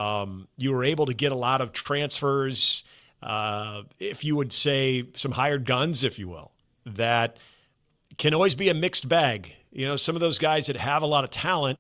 You were able to get a lot of transfers, if you would say some hired guns, if you will, that can always be a mixed bag. You know, some of those guys that have a lot of talent,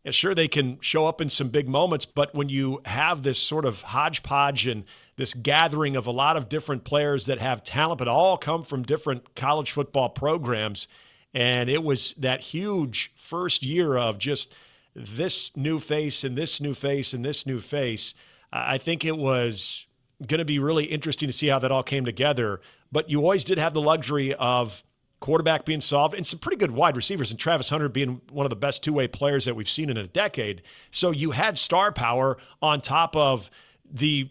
and sure, they can show up in some big moments, but when you have this sort of hodgepodge and this gathering of a lot of different players that have talent, but all come from different college football programs, and it was that huge first year of just this new face and this new face and this new face. I think it was going to be really interesting to see how that all came together, but you always did have the luxury of quarterback being solved and some pretty good wide receivers, and Travis Hunter being one of the best two-way players that we've seen in a decade. So you had star power on top of the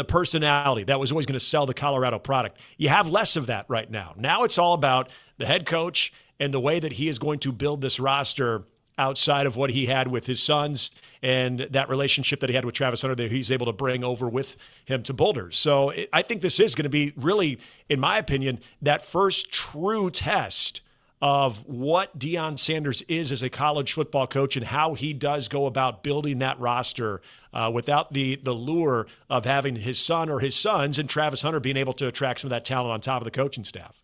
personality that was always going to sell the Colorado product. You have less of that right now. Now it's all about the head coach and the way that he is going to build this roster outside of what he had with his sons and that relationship that he had with Travis Hunter that he's able to bring over with him to Boulder. So I think this is going to be really, in my opinion, that first true test of what Deion Sanders is as a college football coach and how he does go about building that roster without the lure of having his son or his sons and Travis Hunter being able to attract some of that talent on top of the coaching staff.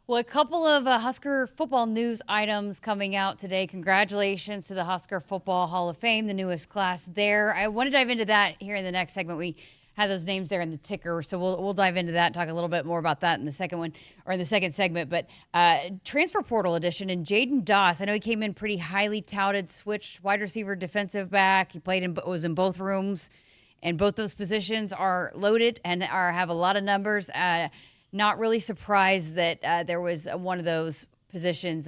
Well, a couple of Husker football news items coming out today. Congratulations to the Husker Football Hall of Fame, the newest class there. I want to dive into that here in the next segment. We had those names there in the ticker, so we'll dive into that, talk a little bit more about that in the second one, or in the second segment. But transfer portal edition, and Jaden Doss, I know he came in pretty highly touted, switched wide receiver, defensive back. He was in both rooms, and both those positions are loaded and have a lot of numbers. Not really surprised that there was one of those positions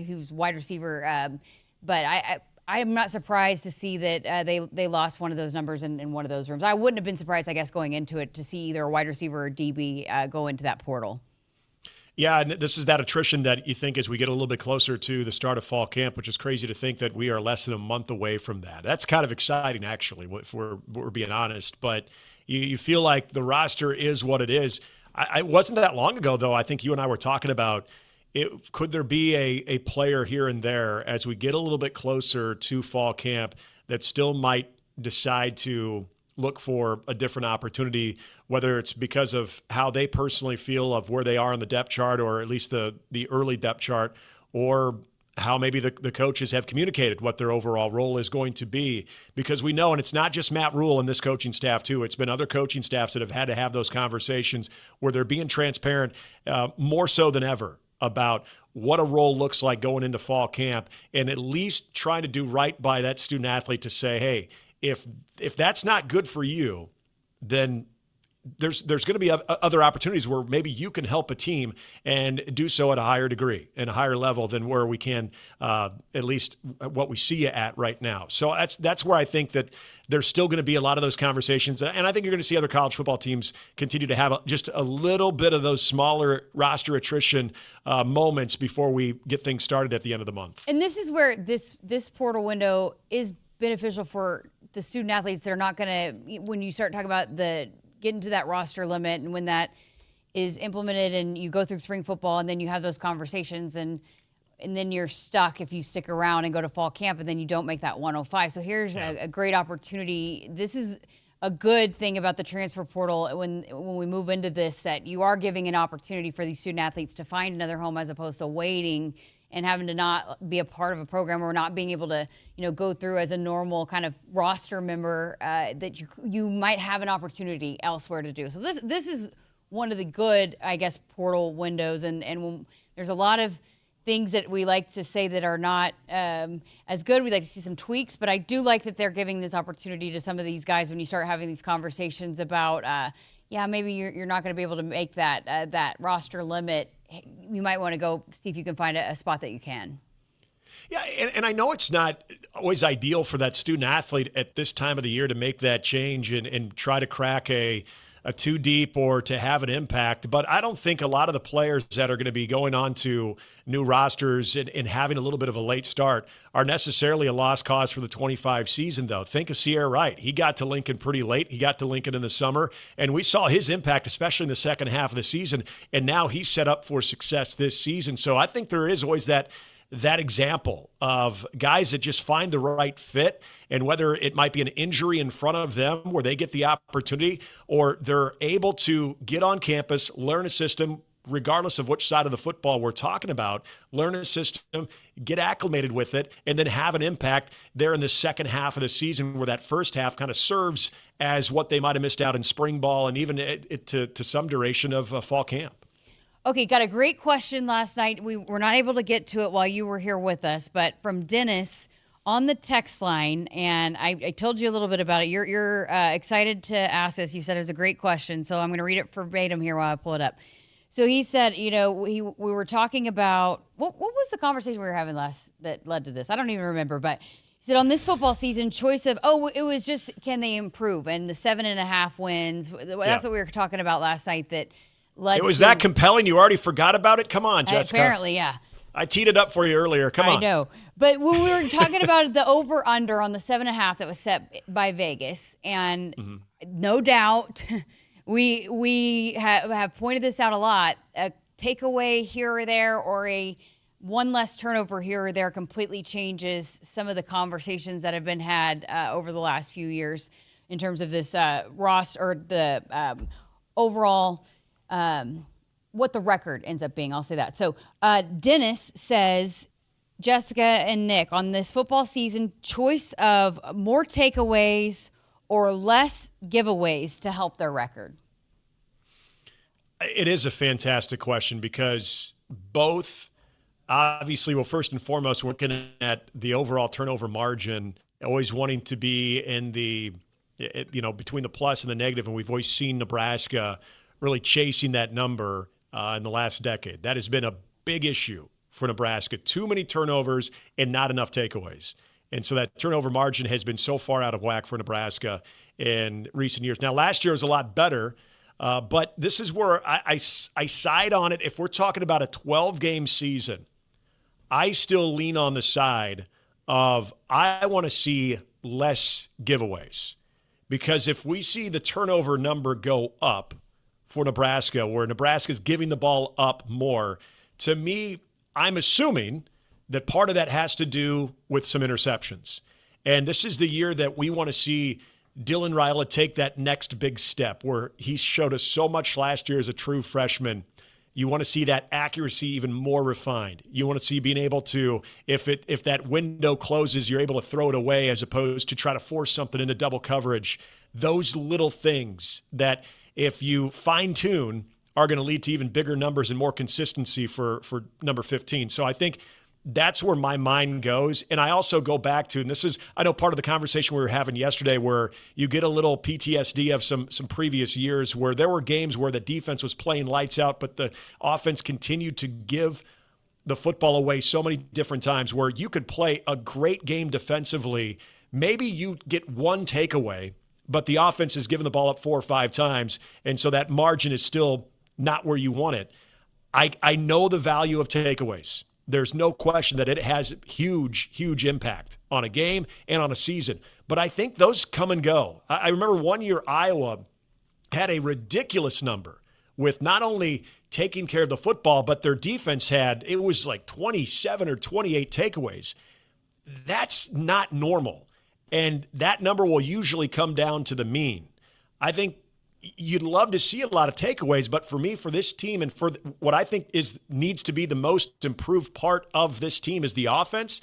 who's wide receiver, but I'm not surprised to see that they lost one of those numbers in one of those rooms. I wouldn't have been surprised, I guess, going into it to see either a wide receiver or DB go into that portal. Yeah, and this is that attrition that you think as we get a little bit closer to the start of fall camp, which is crazy to think that we are less than a month away from that. That's kind of exciting, actually, if we're being honest. But you feel like the roster is what it is. I wasn't that long ago, though. I think you and I were talking about could there be a player here and there as we get a little bit closer to fall camp that still might decide to look for a different opportunity, whether it's because of how they personally feel of where they are on the depth chart, or at least the early depth chart, or how maybe the coaches have communicated what their overall role is going to be. Because we know, and it's not just Matt Rule and this coaching staff too, it's been other coaching staffs that have had to have those conversations where they're being transparent more so than ever about what a role looks like going into fall camp, and at least trying to do right by that student athlete to say, hey, if that's not good for you, then there's going to be other opportunities where maybe you can help a team and do so at a higher degree and a higher level than where we can, at least what we see you at right now. So that's where I think that there's still going to be a lot of those conversations. And I think you're going to see other college football teams continue to have just a little bit of those smaller roster attrition moments before we get things started at the end of the month. And this is where this portal window is beneficial for the student athletes that are not going to, when you start talking about getting to that roster limit, and when that is implemented and you go through spring football and then you have those conversations, and then you're stuck if you stick around and go to fall camp and then you don't make that 105. So here's a great opportunity. This is a good thing about the transfer portal when we move into this, that you are giving an opportunity for these student athletes to find another home as opposed to waiting and having to not be a part of a program, or not being able to, go through as a normal kind of roster member that you might have an opportunity elsewhere to do. So this is one of the good, I guess, portal windows. And when, there's a lot of things that we like to say that are not as good. We'd like to see some tweaks, but I do like that they're giving this opportunity to some of these guys when you start having these conversations about, maybe you're not going to be able to make that roster limit. You might want to go see if you can find a spot that you can. Yeah, and I know it's not always ideal for that student athlete at this time of the year to make that change and try to crack a two deep or to have an impact. But I don't think a lot of the players that are going to be going on to new rosters and having a little bit of a late start are necessarily a lost cause for the 25 season, though. Think of Sierra Wright. He got to Lincoln pretty late. He got to Lincoln in the summer, and we saw his impact, especially in the second half of the season, and now he's set up for success this season. So I think there is always that that example of guys that just find the right fit, and whether it might be an injury in front of them where they get the opportunity, or they're able to get on campus, learn a system, regardless of which side of the football we're talking about, learn a system, get acclimated with it, and then have an impact there in the second half of the season, where that first half kind of serves as what they might have missed out in spring ball and even to some duration of fall camp. Okay, got a great question last night. We were not able to get to it while you were here with us, but from Dennis on the text line, and I told you a little bit about it. You're excited to ask this. You said it was a great question, so I'm going to read it verbatim here while I pull it up. So he said, we were talking about, what was the conversation we were having last that led to this? I don't even remember, but he said on this football season, choice of, it was just, can they improve? And the 7.5 wins, that's what we were talking about last night that led to. It was that compelling? You already forgot about it? Come on, Jessica. Apparently, yeah. I teed it up for you earlier. Come on. I know. But when we were talking about the over-under on the 7.5 that was set by Vegas, and no doubt we have pointed this out a lot, a takeaway here or there or a one less turnover here or there completely changes some of the conversations that have been had over the last few years in terms of this roster or the overall what the record ends up being. I'll say that. So Dennis says, Jessica and Nick, on this football season, choice of more takeaways or less giveaways to help their record? It is a fantastic question because both, obviously, well, first and foremost, we're looking at the overall turnover margin, always wanting to be in the, between the plus and the negative, and we've always seen Nebraska really chasing that number in the last decade. That has been a big issue for Nebraska. Too many turnovers and not enough takeaways. And so that turnover margin has been so far out of whack for Nebraska in recent years. Now, last year was a lot better, but this is where I side on it. If we're talking about a 12-game season, I still lean on the side of I want to see less giveaways. Because if we see the turnover number go up for Nebraska, where Nebraska's giving the ball up more, to me, I'm assuming that part of that has to do with some interceptions. And this is the year that we want to see Dylan Raiola take that next big step, where he showed us so much last year as a true freshman. You want to see that accuracy even more refined. You want to see being able to, if that window closes, you're able to throw it away as opposed to try to force something into double coverage. Those little things that if you fine-tune are going to lead to even bigger numbers and more consistency for number 15. So I think that's where my mind goes. And I also go back to, and this is, I know, part of the conversation we were having yesterday, where you get a little PTSD of some previous years where there were games where the defense was playing lights out, but the offense continued to give the football away so many different times, where you could play a great game defensively. Maybe you get one takeaway, but the offense is giving the ball up 4 or 5 times, and so that margin is still not where you want it. I know the value of takeaways. There's no question that it has huge, huge impact on a game and on a season. But I think those come and go. I remember one year Iowa had a ridiculous number with not only taking care of the football, but their defense it was like 27 or 28 takeaways. That's not normal. And that number will usually come down to the mean. I think you'd love to see a lot of takeaways, but for me, for this team, and for what I think needs to be the most improved part of this team is the offense,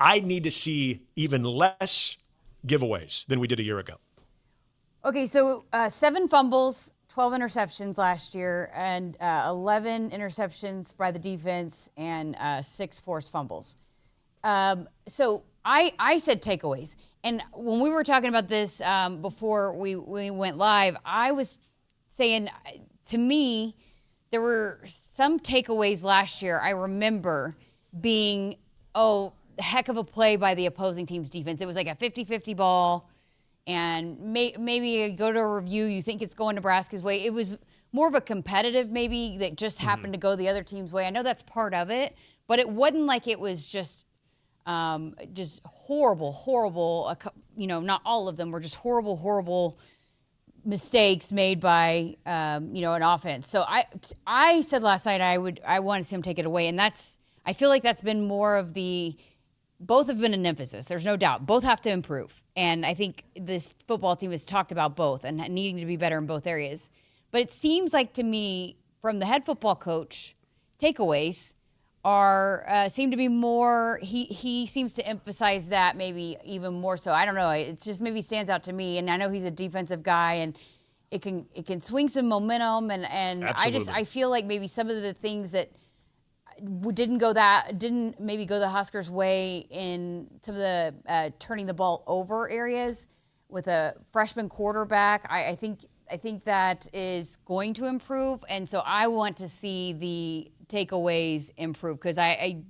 I need to see even less giveaways than we did a year ago. Okay, so 7 fumbles, 12 interceptions last year, and 11 interceptions by the defense, and 6 forced fumbles. So I said takeaways. And when we were talking about this before we went live, I was saying, to me, there were some takeaways last year I remember being, heck of a play by the opposing team's defense. It was like a 50-50 ball, and maybe you go to a review, you think it's going Nebraska's way. It was more of a competitive maybe that just happened to go the other team's way. I know that's part of it, but it wasn't like it was just horrible, not all of them were just horrible mistakes made by, an offense. So I said last night I want to see him take it away. And that's, I feel like that's been more of both have been an emphasis. There's no doubt. Both have to improve. And I think this football team has talked about both and needing to be better in both areas. But it seems like to me, from the head football coach, takeaways seem to be more, he seems to emphasize that maybe even more so. I don't know. It just maybe stands out to me. And I know he's a defensive guy, and it can swing some momentum. And I feel like maybe some of the things that didn't maybe go the Huskers' way in some of the turning the ball over areas with a freshman quarterback. I think that is going to improve, and so I want to see the takeaways improve, because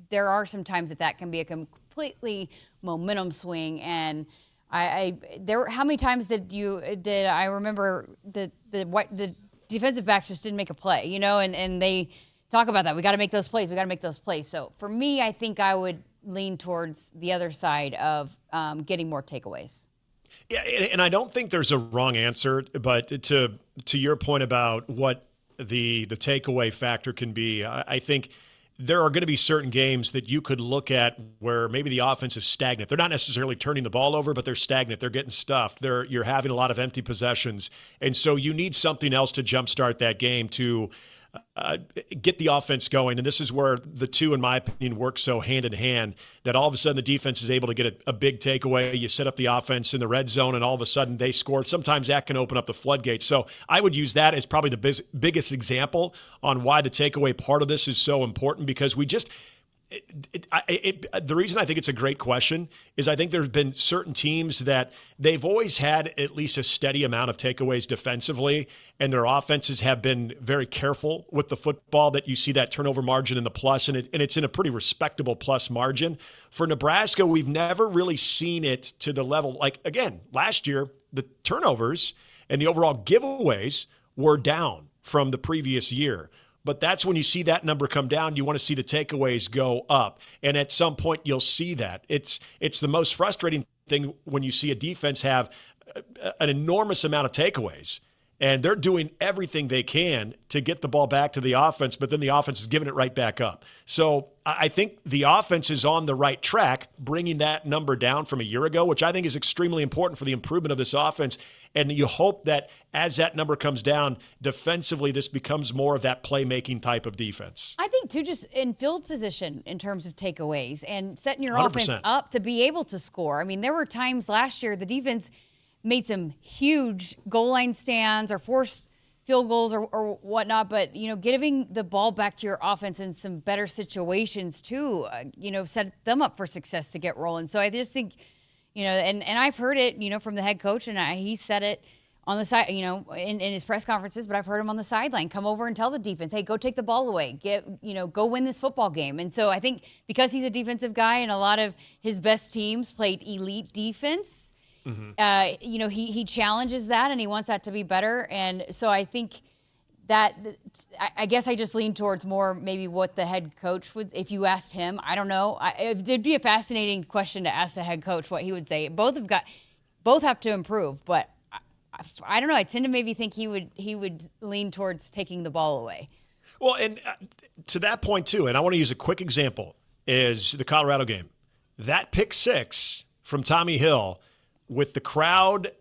there are some times that can be a completely momentum swing. And how many times did I remember the defensive backs just didn't make a play, and they talk about that. We got to make those plays. So for me, I think I would lean towards the other side of getting more takeaways. Yeah, and I don't think there's a wrong answer, but to your point about what the takeaway factor can be, I think there are going to be certain games that you could look at where maybe the offense is stagnant. They're not necessarily turning the ball over, but they're stagnant. They're getting stuffed. You're having a lot of empty possessions, and so you need something else to jumpstart that game to get the offense going. And this is where the two, in my opinion, work so hand in hand, that all of a sudden the defense is able to get a big takeaway. You set up the offense in the red zone, and all of a sudden they score. Sometimes that can open up the floodgates. So I would use that as probably the biggest example on why the takeaway part of this is so important, because we just – the reason I think it's a great question is I think there have been certain teams that they've always had at least a steady amount of takeaways defensively, and their offenses have been very careful with the football, that you see that turnover margin in the plus, and it's in a pretty respectable plus margin. For Nebraska, we've never really seen it to the level, like, again, last year, the turnovers and the overall giveaways were down from the previous year. But that's when you see that number come down, you want to see the takeaways go up. And at some point, you'll see that. It's the most frustrating thing when you see a defense have an enormous amount of takeaways, and they're doing everything they can to get the ball back to the offense, but then the offense is giving it right back up. So I think the offense is on the right track, bringing that number down from a year ago, which I think is extremely important for the improvement of this offense. And you hope that as that number comes down, defensively, this becomes more of that playmaking type of defense. I think, too, just in field position in terms of takeaways and setting your 100%. Offense up to be able to score. I mean, there were times last year the defense made some huge goal line stands or forced field goals or whatnot, but, giving the ball back to your offense in some better situations, too, set them up for success to get rolling. So I just think – and I've heard it, from the head coach, and he said it on the side, in his press conferences, but I've heard him on the sideline come over and tell the defense, hey, go take the ball away, go win this football game. And so I think because he's a defensive guy and a lot of his best teams played elite defense, he challenges that and he wants that to be better. And so I think that, I guess I just lean towards more maybe what the head coach would, if you asked him. I don't know. It'd be a fascinating question to ask the head coach what he would say. Both have to improve, but I don't know. I tend to maybe think he would lean towards taking the ball away. Well, and to that point too, and I want to use a quick example, is the Colorado game. That pick six from Tommy Hill, with the crowd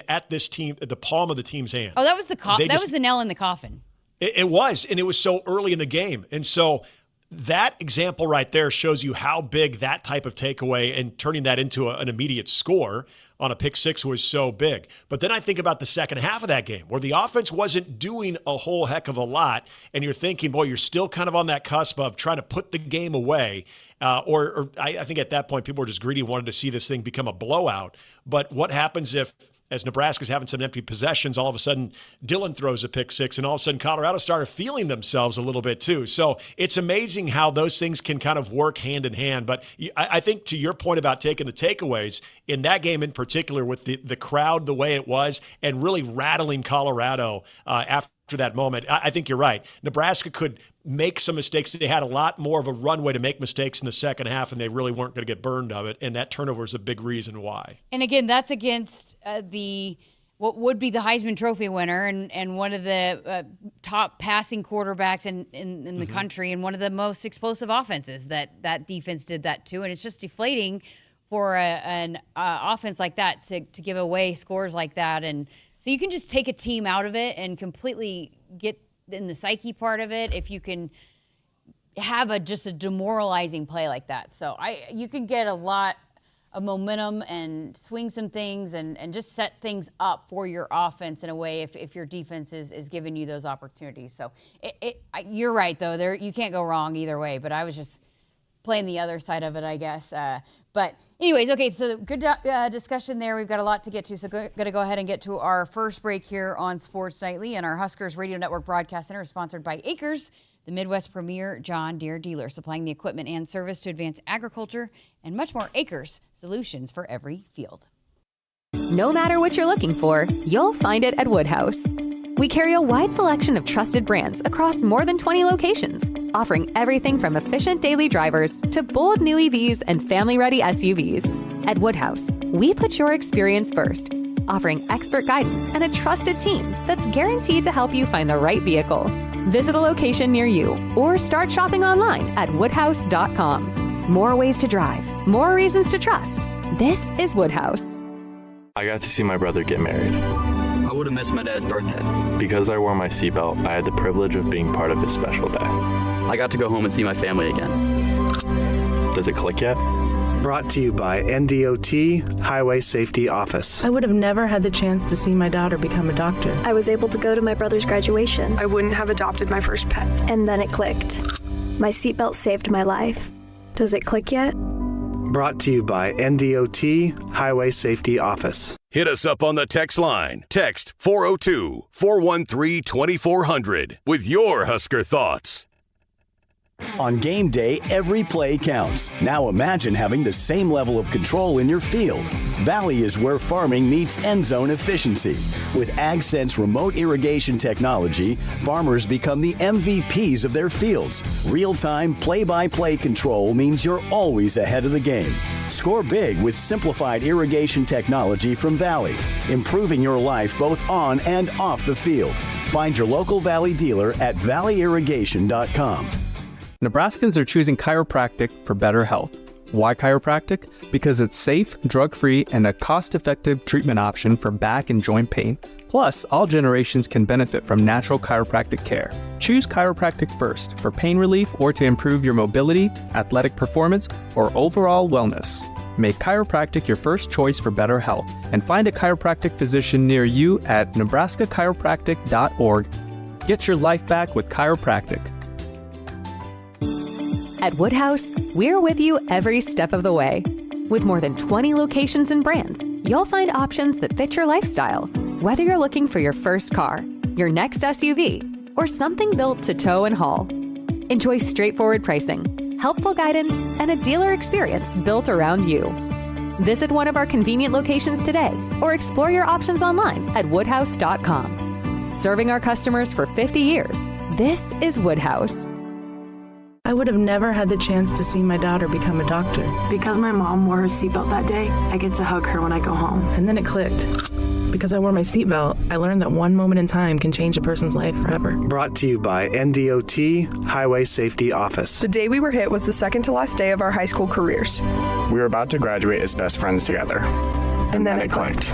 at this team, at the palm of the team's hand. Oh, that was was the nail in the coffin. It was, and it was so early in the game. And so that example right there shows you how big that type of takeaway and turning that into an immediate score on a pick six was so big. But then I think about the second half of that game where the offense wasn't doing a whole heck of a lot, and you're thinking, boy, you're still kind of on that cusp of trying to put the game away. Or I think at that point people were just greedy and wanted to see this thing become a blowout. But what happens if, as Nebraska's having some empty possessions, all of a sudden Dillon throws a pick six, and all of a sudden Colorado started feeling themselves a little bit too. So it's amazing how those things can kind of work hand in hand. But I think to your point about taking the takeaways, in that game in particular with the crowd the way it was and really rattling Colorado after that moment, I think you're right. Nebraska could make some mistakes. They had a lot more of a runway to make mistakes in the second half, and they really weren't going to get burned of it, and that turnover is a big reason why. And again, that's against the what would be the Heisman Trophy winner and one of the top passing quarterbacks in the country, and one of the most explosive offenses. That defense did that too, and it's just deflating for an offense like that to give away scores like that. And so you can just take a team out of it and completely get in the psyche part of it if you can have just a demoralizing play like that. So you can get a lot of momentum and swing some things and just set things up for your offense in a way if your defense is giving you those opportunities. So you're right, though. You can't go wrong either way, but I was just playing the other side of it, I guess. But anyways, okay, so good discussion there. We've got a lot to get to, so going to go ahead and get to our first break here on Sports Nightly. And our Huskers Radio Network Broadcast Center is sponsored by Akrs, the Midwest premier John Deere dealer, supplying the equipment and service to advance agriculture and much more. Akrs, solutions for every field. No matter what you're looking for, you'll find it at Woodhouse. We carry a wide selection of trusted brands across more than 20 locations, offering everything from efficient daily drivers to bold new EVs and family-ready SUVs. At Woodhouse, we put your experience first, offering expert guidance and a trusted team that's guaranteed to help you find the right vehicle. Visit a location near you or start shopping online at woodhouse.com. More ways to drive, more reasons to trust. This is Woodhouse. I got to see my brother get married. I would have missed my dad's birthday. Because I wore my seatbelt, I had the privilege of being part of his special day. I got to go home and see my family again. Does it click yet? Brought to you by NDOT Highway Safety Office. I would have never had the chance to see my daughter become a doctor. I was able to go to my brother's graduation. I wouldn't have adopted my first pet. And then it clicked. My seatbelt saved my life. Does it click yet? Brought to you by NDOT Highway Safety Office. Hit us up on the text line. Text 402-413-2400 with your Husker thoughts. On game day, every play counts. Now imagine having the same level of control in your field. Valley is where farming meets end zone efficiency. With AgSense remote irrigation technology, farmers become the MVPs of their fields. Real-time, play-by-play control means you're always ahead of the game. Score big with simplified irrigation technology from Valley, improving your life both on and off the field. Find your local Valley dealer at valleyirrigation.com. Nebraskans are choosing chiropractic for better health. Why chiropractic? Because it's safe, drug-free, and a cost-effective treatment option for back and joint pain. Plus, all generations can benefit from natural chiropractic care. Choose chiropractic first for pain relief or to improve your mobility, athletic performance, or overall wellness. Make chiropractic your first choice for better health, and find a chiropractic physician near you at nebraskachiropractic.org. Get your life back with chiropractic. At Woodhouse, we're with you every step of the way. With more than 20 locations and brands, you'll find options that fit your lifestyle. Whether you're looking for your first car, your next SUV, or something built to tow and haul. Enjoy straightforward pricing, helpful guidance, and a dealer experience built around you. Visit one of our convenient locations today or explore your options online at woodhouse.com. Serving our customers for 50 years, this is Woodhouse. I would have never had the chance to see my daughter become a doctor. Because my mom wore her seatbelt that day, I get to hug her when I go home. And then it clicked. Because I wore my seatbelt, I learned that one moment in time can change a person's life forever. Brought to you by NDOT Highway Safety Office. The day we were hit was the second to last day of our high school careers. We were about to graduate as best friends together. And then it clicked.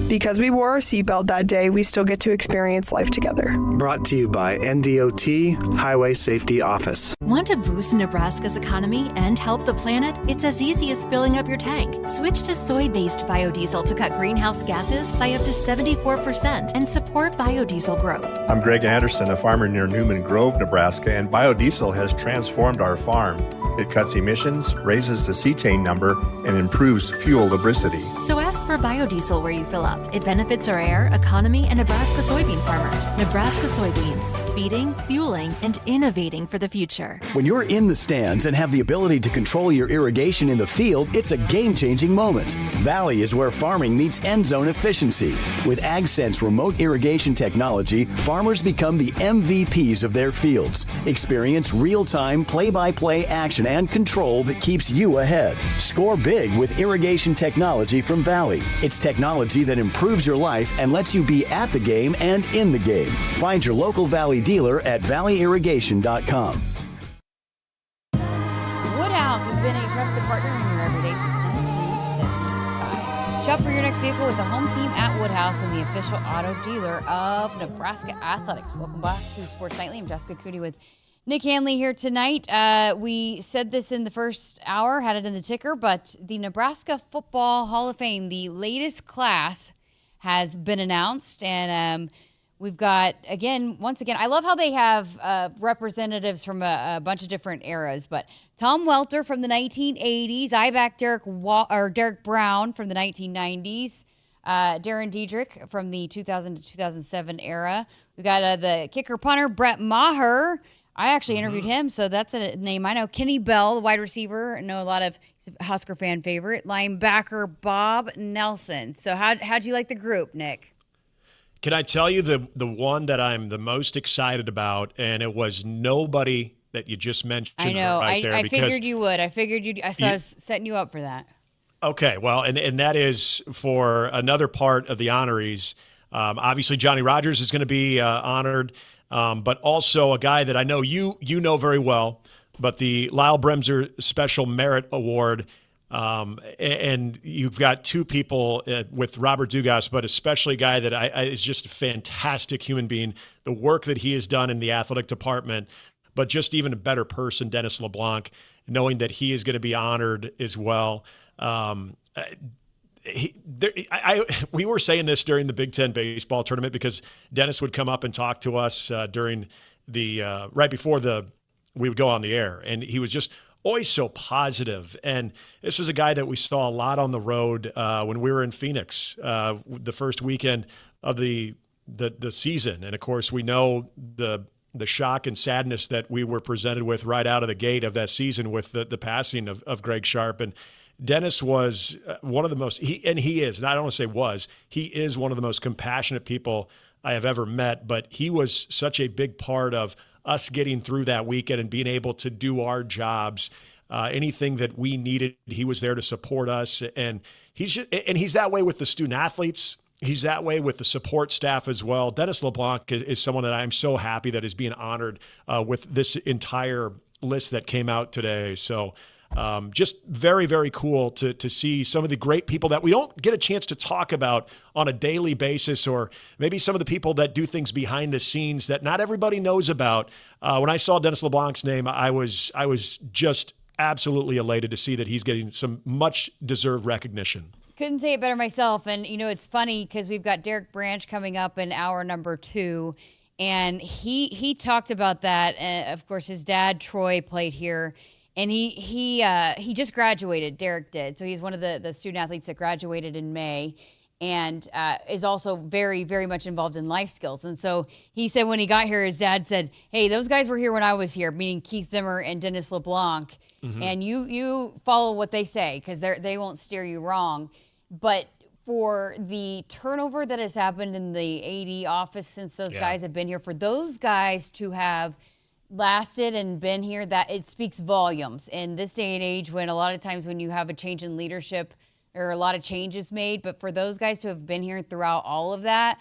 Because we wore our seatbelt that day, we still get to experience life together. Brought to you by NDOT Highway Safety Office. Want to boost Nebraska's economy and help the planet? It's as easy as filling up your tank. Switch to soy-based biodiesel to cut greenhouse gases by up to 74% and support biodiesel growth. I'm Greg Anderson, a farmer near Newman Grove, Nebraska, and biodiesel has transformed our farm. It cuts emissions, raises the cetane number, and improves fuel lubricity. So ask for biodiesel where you fill up. It benefits our air, economy, and Nebraska soybean farmers. Nebraska soybeans, feeding, fueling, and innovating for the future. When you're in the stands and have the ability to control your irrigation in the field, it's a game-changing moment. Valley is where farming meets end zone efficiency. With AgSense remote irrigation technology, farmers become the MVPs of their fields. Experience real-time, play-by-play action and control that keeps you ahead. Score big with irrigation technology from Valley. It's technology that improves your life and lets you be at the game and in the game. Find your local Valley dealer at valleyirrigation.com. Woodhouse has been a trusted partner in your everyday since 1975. Shop for your next vehicle with the home team at Woodhouse and the official auto dealer of Nebraska Athletics. Welcome back to Sports Nightly. I'm Jessica Coody with Nick Hanley here tonight. We said this in the first hour, had it in the ticker, but the Nebraska Football Hall of Fame, the latest class, has been announced. And we've got, once again, I love how they have representatives from a bunch of different eras. But Tom Welter from the 1980s, I-back Derek Brown from the 1990s, Darren Diedrich from the 2000 to 2007 era. We got the kicker punter, Brett Maher. I actually interviewed him, so that's a name I know. Kenny Bell, the wide receiver. I know a lot of Husker fan favorite. Linebacker Bob Nelson. So how'd you like the group, Nick? Can I tell you the one that I'm the most excited about, and it was nobody that you just mentioned. I know. Right there, I figured you would. I was setting you up for that. Okay, well, and that is for another part of the honorees. Obviously, Johnny Rodgers is going to be honored. But also a guy that I know you know very well, but the Lyle Bremser Special Merit Award, and you've got two people with Robert Dugas, but especially a guy that is just a fantastic human being, the work that he has done in the athletic department, but just even a better person, Dennis LeBlanc, knowing that he is going to be honored as well. We were saying this during the Big Ten baseball tournament because Dennis would come up and talk to us during the right before we would go on the air, and he was just always so positive. And this is a guy that we saw a lot on the road when we were in Phoenix the first weekend of the season, and of course we know the shock and sadness that we were presented with right out of the gate of that season with the passing of Greg Sharp. And Dennis was one of the most, he is, and I don't want to say was, he is one of the most compassionate people I have ever met, but he was such a big part of us getting through that weekend and being able to do our jobs. Anything that we needed, he was there to support us. And he's that way with the student athletes. He's that way with the support staff as well. Dennis LeBlanc is someone that I'm so happy that is being honored with this entire list that came out today. So just very, very cool to see some of the great people that we don't get a chance to talk about on a daily basis, or maybe some of the people that do things behind the scenes that not everybody knows about. When I saw Dennis LeBlanc's name, I was just absolutely elated to see that he's getting some much deserved recognition. Couldn't say it better myself. And, it's funny because we've got Derek Branch coming up in hour number 2. And he talked about that. Of course, his dad, Troy, played here. And he just graduated, Derek did. So he's one of the student athletes that graduated in May and is also very, very much involved in life skills. And so he said when he got here, his dad said, hey, those guys were here when I was here, meaning Keith Zimmer and Dennis LeBlanc. Mm-hmm. And you follow what they say because they won't steer you wrong. But for the turnover that has happened in the AD office since those guys have been here, for those guys to have lasted and been here, that it speaks volumes in this day and age when a lot of times when you have a change in leadership, there are a lot of changes made. But for those guys to have been here throughout all of that,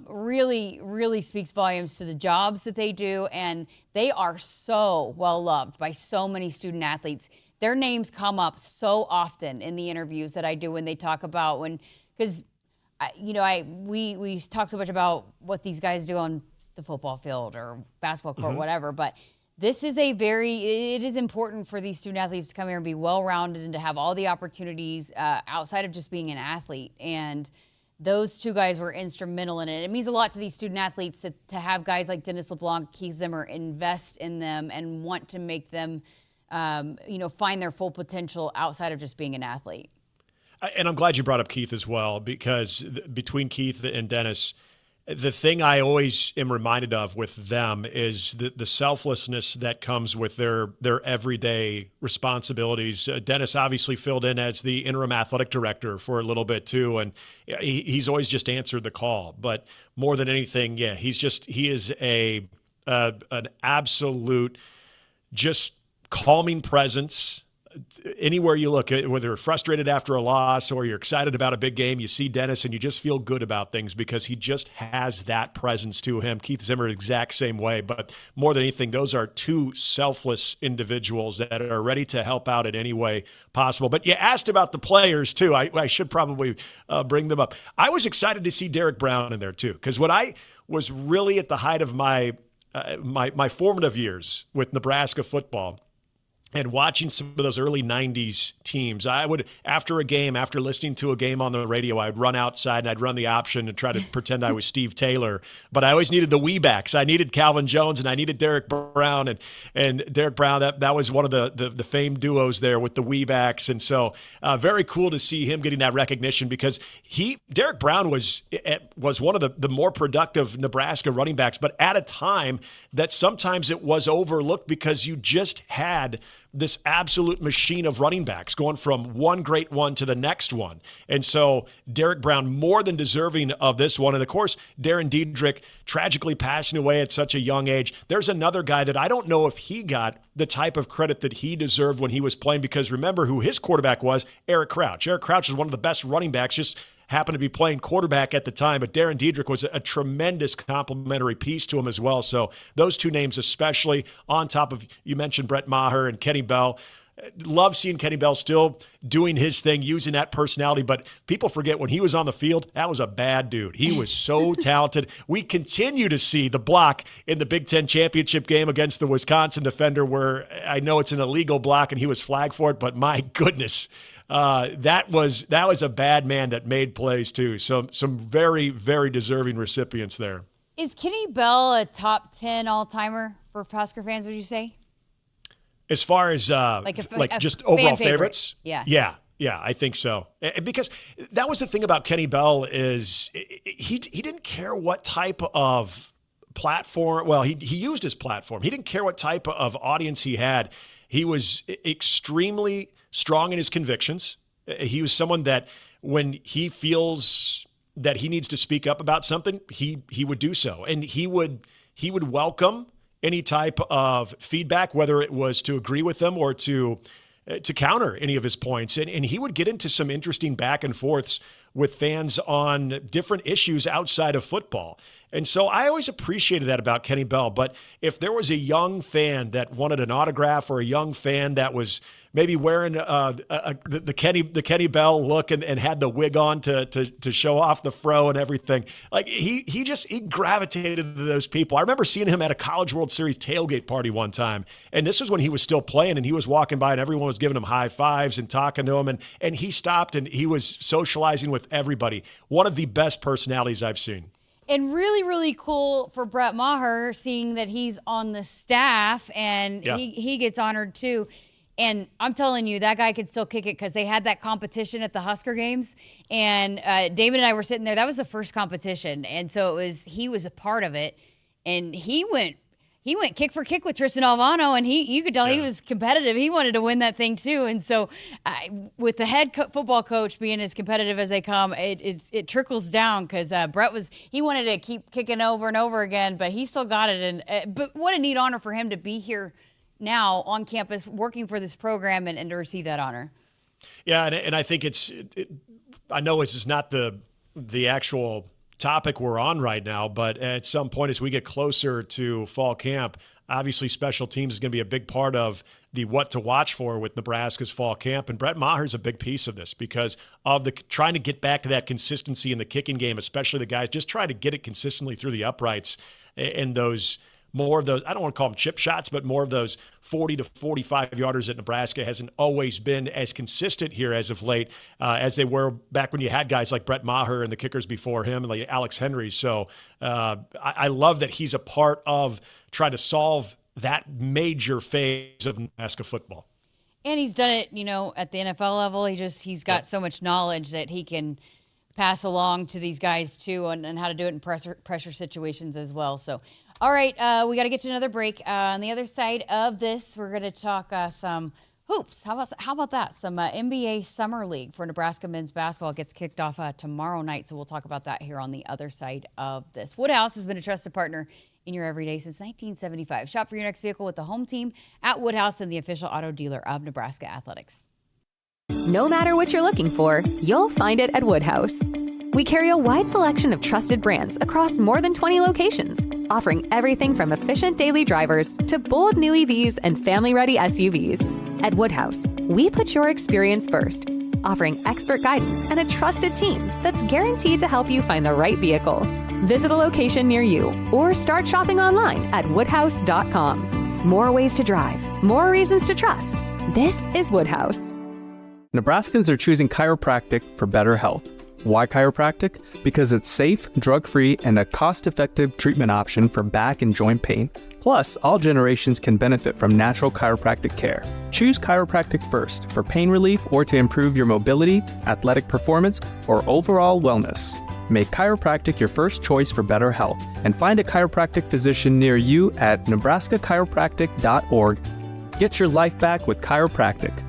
really, really speaks volumes to the jobs that they do. And they are so well loved by so many student athletes. Their names come up so often in the interviews that I do when they talk about because we talk so much about what these guys do on the football field or basketball court, whatever. But this is it is important for these student athletes to come here and be well-rounded and to have all the opportunities outside of just being an athlete. And those two guys were instrumental in it. It means a lot to these student athletes to have guys like Dennis LeBlanc, Keith Zimmer invest in them and want to make them, find their full potential outside of just being an athlete. And I'm glad you brought up Keith as well, because between Keith and Dennis, the thing I always am reminded of with them is the selflessness that comes with their everyday responsibilities. Dennis obviously filled in as the interim athletic director for a little bit too, and he's always just answered the call. But more than anything, he is an absolute just calming presence. Anywhere you look, whether you're frustrated after a loss or you're excited about a big game, you see Dennis and you just feel good about things because he just has that presence to him. Keith Zimmer, exact same way. But more than anything, those are two selfless individuals that are ready to help out in any way possible. But you asked about the players, too. I should probably bring them up. I was excited to see Derek Brown in there, too, because when I was really at the height of my formative years with Nebraska football, and watching some of those early 90s teams, I would, after listening to a game on the radio, I'd run outside and I'd run the option and try to pretend I was Steve Taylor. But I always needed the wee backs. I needed Calvin Jones and I needed Derek Brown. And Derek Brown, that was one of the famed duos there with the wee backs. And so very cool to see him getting that recognition because Derek Brown was one of the more productive Nebraska running backs, but at a time that sometimes it was overlooked because you just had this absolute machine of running backs going from one great one to the next one. And so Derek Brown more than deserving of this one. And of course, Darren Diedrich tragically passing away at such a young age. There's another guy that I don't know if he got the type of credit that he deserved when he was playing, because remember who his quarterback was, Eric Crouch. Eric Crouch is one of the best running backs, just happened to be playing quarterback at the time, but Darren Diedrich was a tremendous complimentary piece to him as well. So those two names especially, on top of, you mentioned Brett Maher and Kenny Bell. Love seeing Kenny Bell still doing his thing, using that personality, but people forget when he was on the field, that was a bad dude. He was so talented. We continue to see the block in the Big Ten championship game against the Wisconsin defender, where I know it's an illegal block and he was flagged for it, but my goodness, that was a bad man that made plays too. So some very, very deserving recipients there. Is Kenny Bell a top 10 all-timer for Husker fans, would you say? As far as just overall favorites? Yeah. Yeah, I think so. Because that was the thing about Kenny Bell is he didn't care what type of platform. Well, he used his platform. He didn't care what type of audience he had. He was extremely strong in his convictions. He was someone that when he feels that he needs to speak up about something, he would do so. And he would welcome any type of feedback, whether it was to agree with them or to counter any of his points. And he would get into some interesting back and forths with fans on different issues outside of football. And so I always appreciated that about Kenny Bell. But if there was a young fan that wanted an autograph, or a young fan that was maybe wearing the Kenny Bell look and had the wig on to show off the fro and everything, like he gravitated to those people. I remember seeing him at a College World Series tailgate party one time, and this was when he was still playing, and he was walking by and everyone was giving him high fives and talking to him, and he stopped and he was socializing with everybody. One of the best personalities I've seen. And really, really cool for Brett Maher, seeing that he's on the staff and he gets honored too. And I'm telling you, that guy could still kick it, because they had that competition at the Husker games. And David and I were sitting there. That was the first competition. And so he was a part of it. And he went kick for kick with Tristan Alvano, and you could tell he was competitive. He wanted to win that thing too. And so with the head football coach being as competitive as they come, it trickles down, because Brett he wanted to keep kicking over and over again, but he still got it. And but what a neat honor for him to be here now on campus working for this program and to receive that honor. Yeah, and I think I know this is not the actual topic we're on right now, but at some point as we get closer to fall camp, obviously special teams is going to be a big part of the what to watch for with Nebraska's fall camp. And Brett Maher's a big piece of this because of trying to get back to that consistency in the kicking game, especially the guys just trying to get it consistently through the uprights, and more of those, I don't want to call them chip shots, but more of those 40 to 45 yarders that Nebraska hasn't always been as consistent here as of late as they were back when you had guys like Brett Maher and the kickers before him, like Alex Henry. So I love that he's a part of trying to solve that major phase of Nebraska football. And he's done it, at the NFL level. He's got so much knowledge that he can pass along to these guys too, and how to do it in pressure situations as well. So, all right, we got to get to another break. On the other side of this, we're going to talk some hoops. How about that? Some NBA Summer League for Nebraska men's basketball gets kicked off tomorrow night. So we'll talk about that here on the other side of this. Woodhouse has been a trusted partner in your everyday since 1975. Shop for your next vehicle with the home team at Woodhouse and the official auto dealer of Nebraska Athletics. No matter what you're looking for, you'll find it at Woodhouse. We carry a wide selection of trusted brands across more than 20 locations, offering everything from efficient daily drivers to bold new EVs and family-ready SUVs. At Woodhouse, we put your experience first, offering expert guidance and a trusted team that's guaranteed to help you find the right vehicle. Visit a location near you or start shopping online at woodhouse.com. More ways to drive, more reasons to trust. This is Woodhouse. Nebraskans are choosing chiropractic for better health. Why chiropractic? Because it's safe, drug-free, and a cost-effective treatment option for back and joint pain. Plus, all generations can benefit from natural chiropractic care. Choose chiropractic first for pain relief or to improve your mobility, athletic performance, or overall wellness. Make chiropractic your first choice for better health and find a chiropractic physician near you at nebraskachiropractic.org. Get your life back with chiropractic.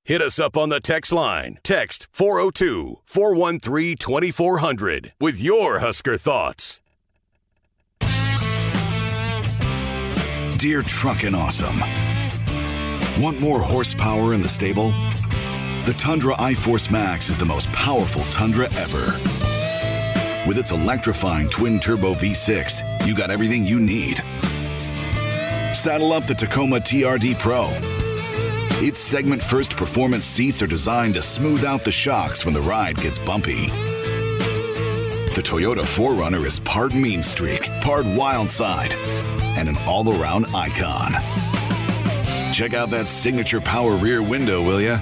Hit us up on the text line. Text 402-413-2400 with your Husker thoughts. Dear Truckin' Awesome. Want more horsepower in the stable? The Tundra iForce Max is the most powerful Tundra ever. With its electrifying twin-turbo V6, you got everything you need. Saddle up the Tacoma TRD Pro. Its segment-first performance seats are designed to smooth out the shocks when the ride gets bumpy. The Toyota 4Runner is part mean streak, part wild side, and an all-around icon. Check out that signature power rear window, will ya?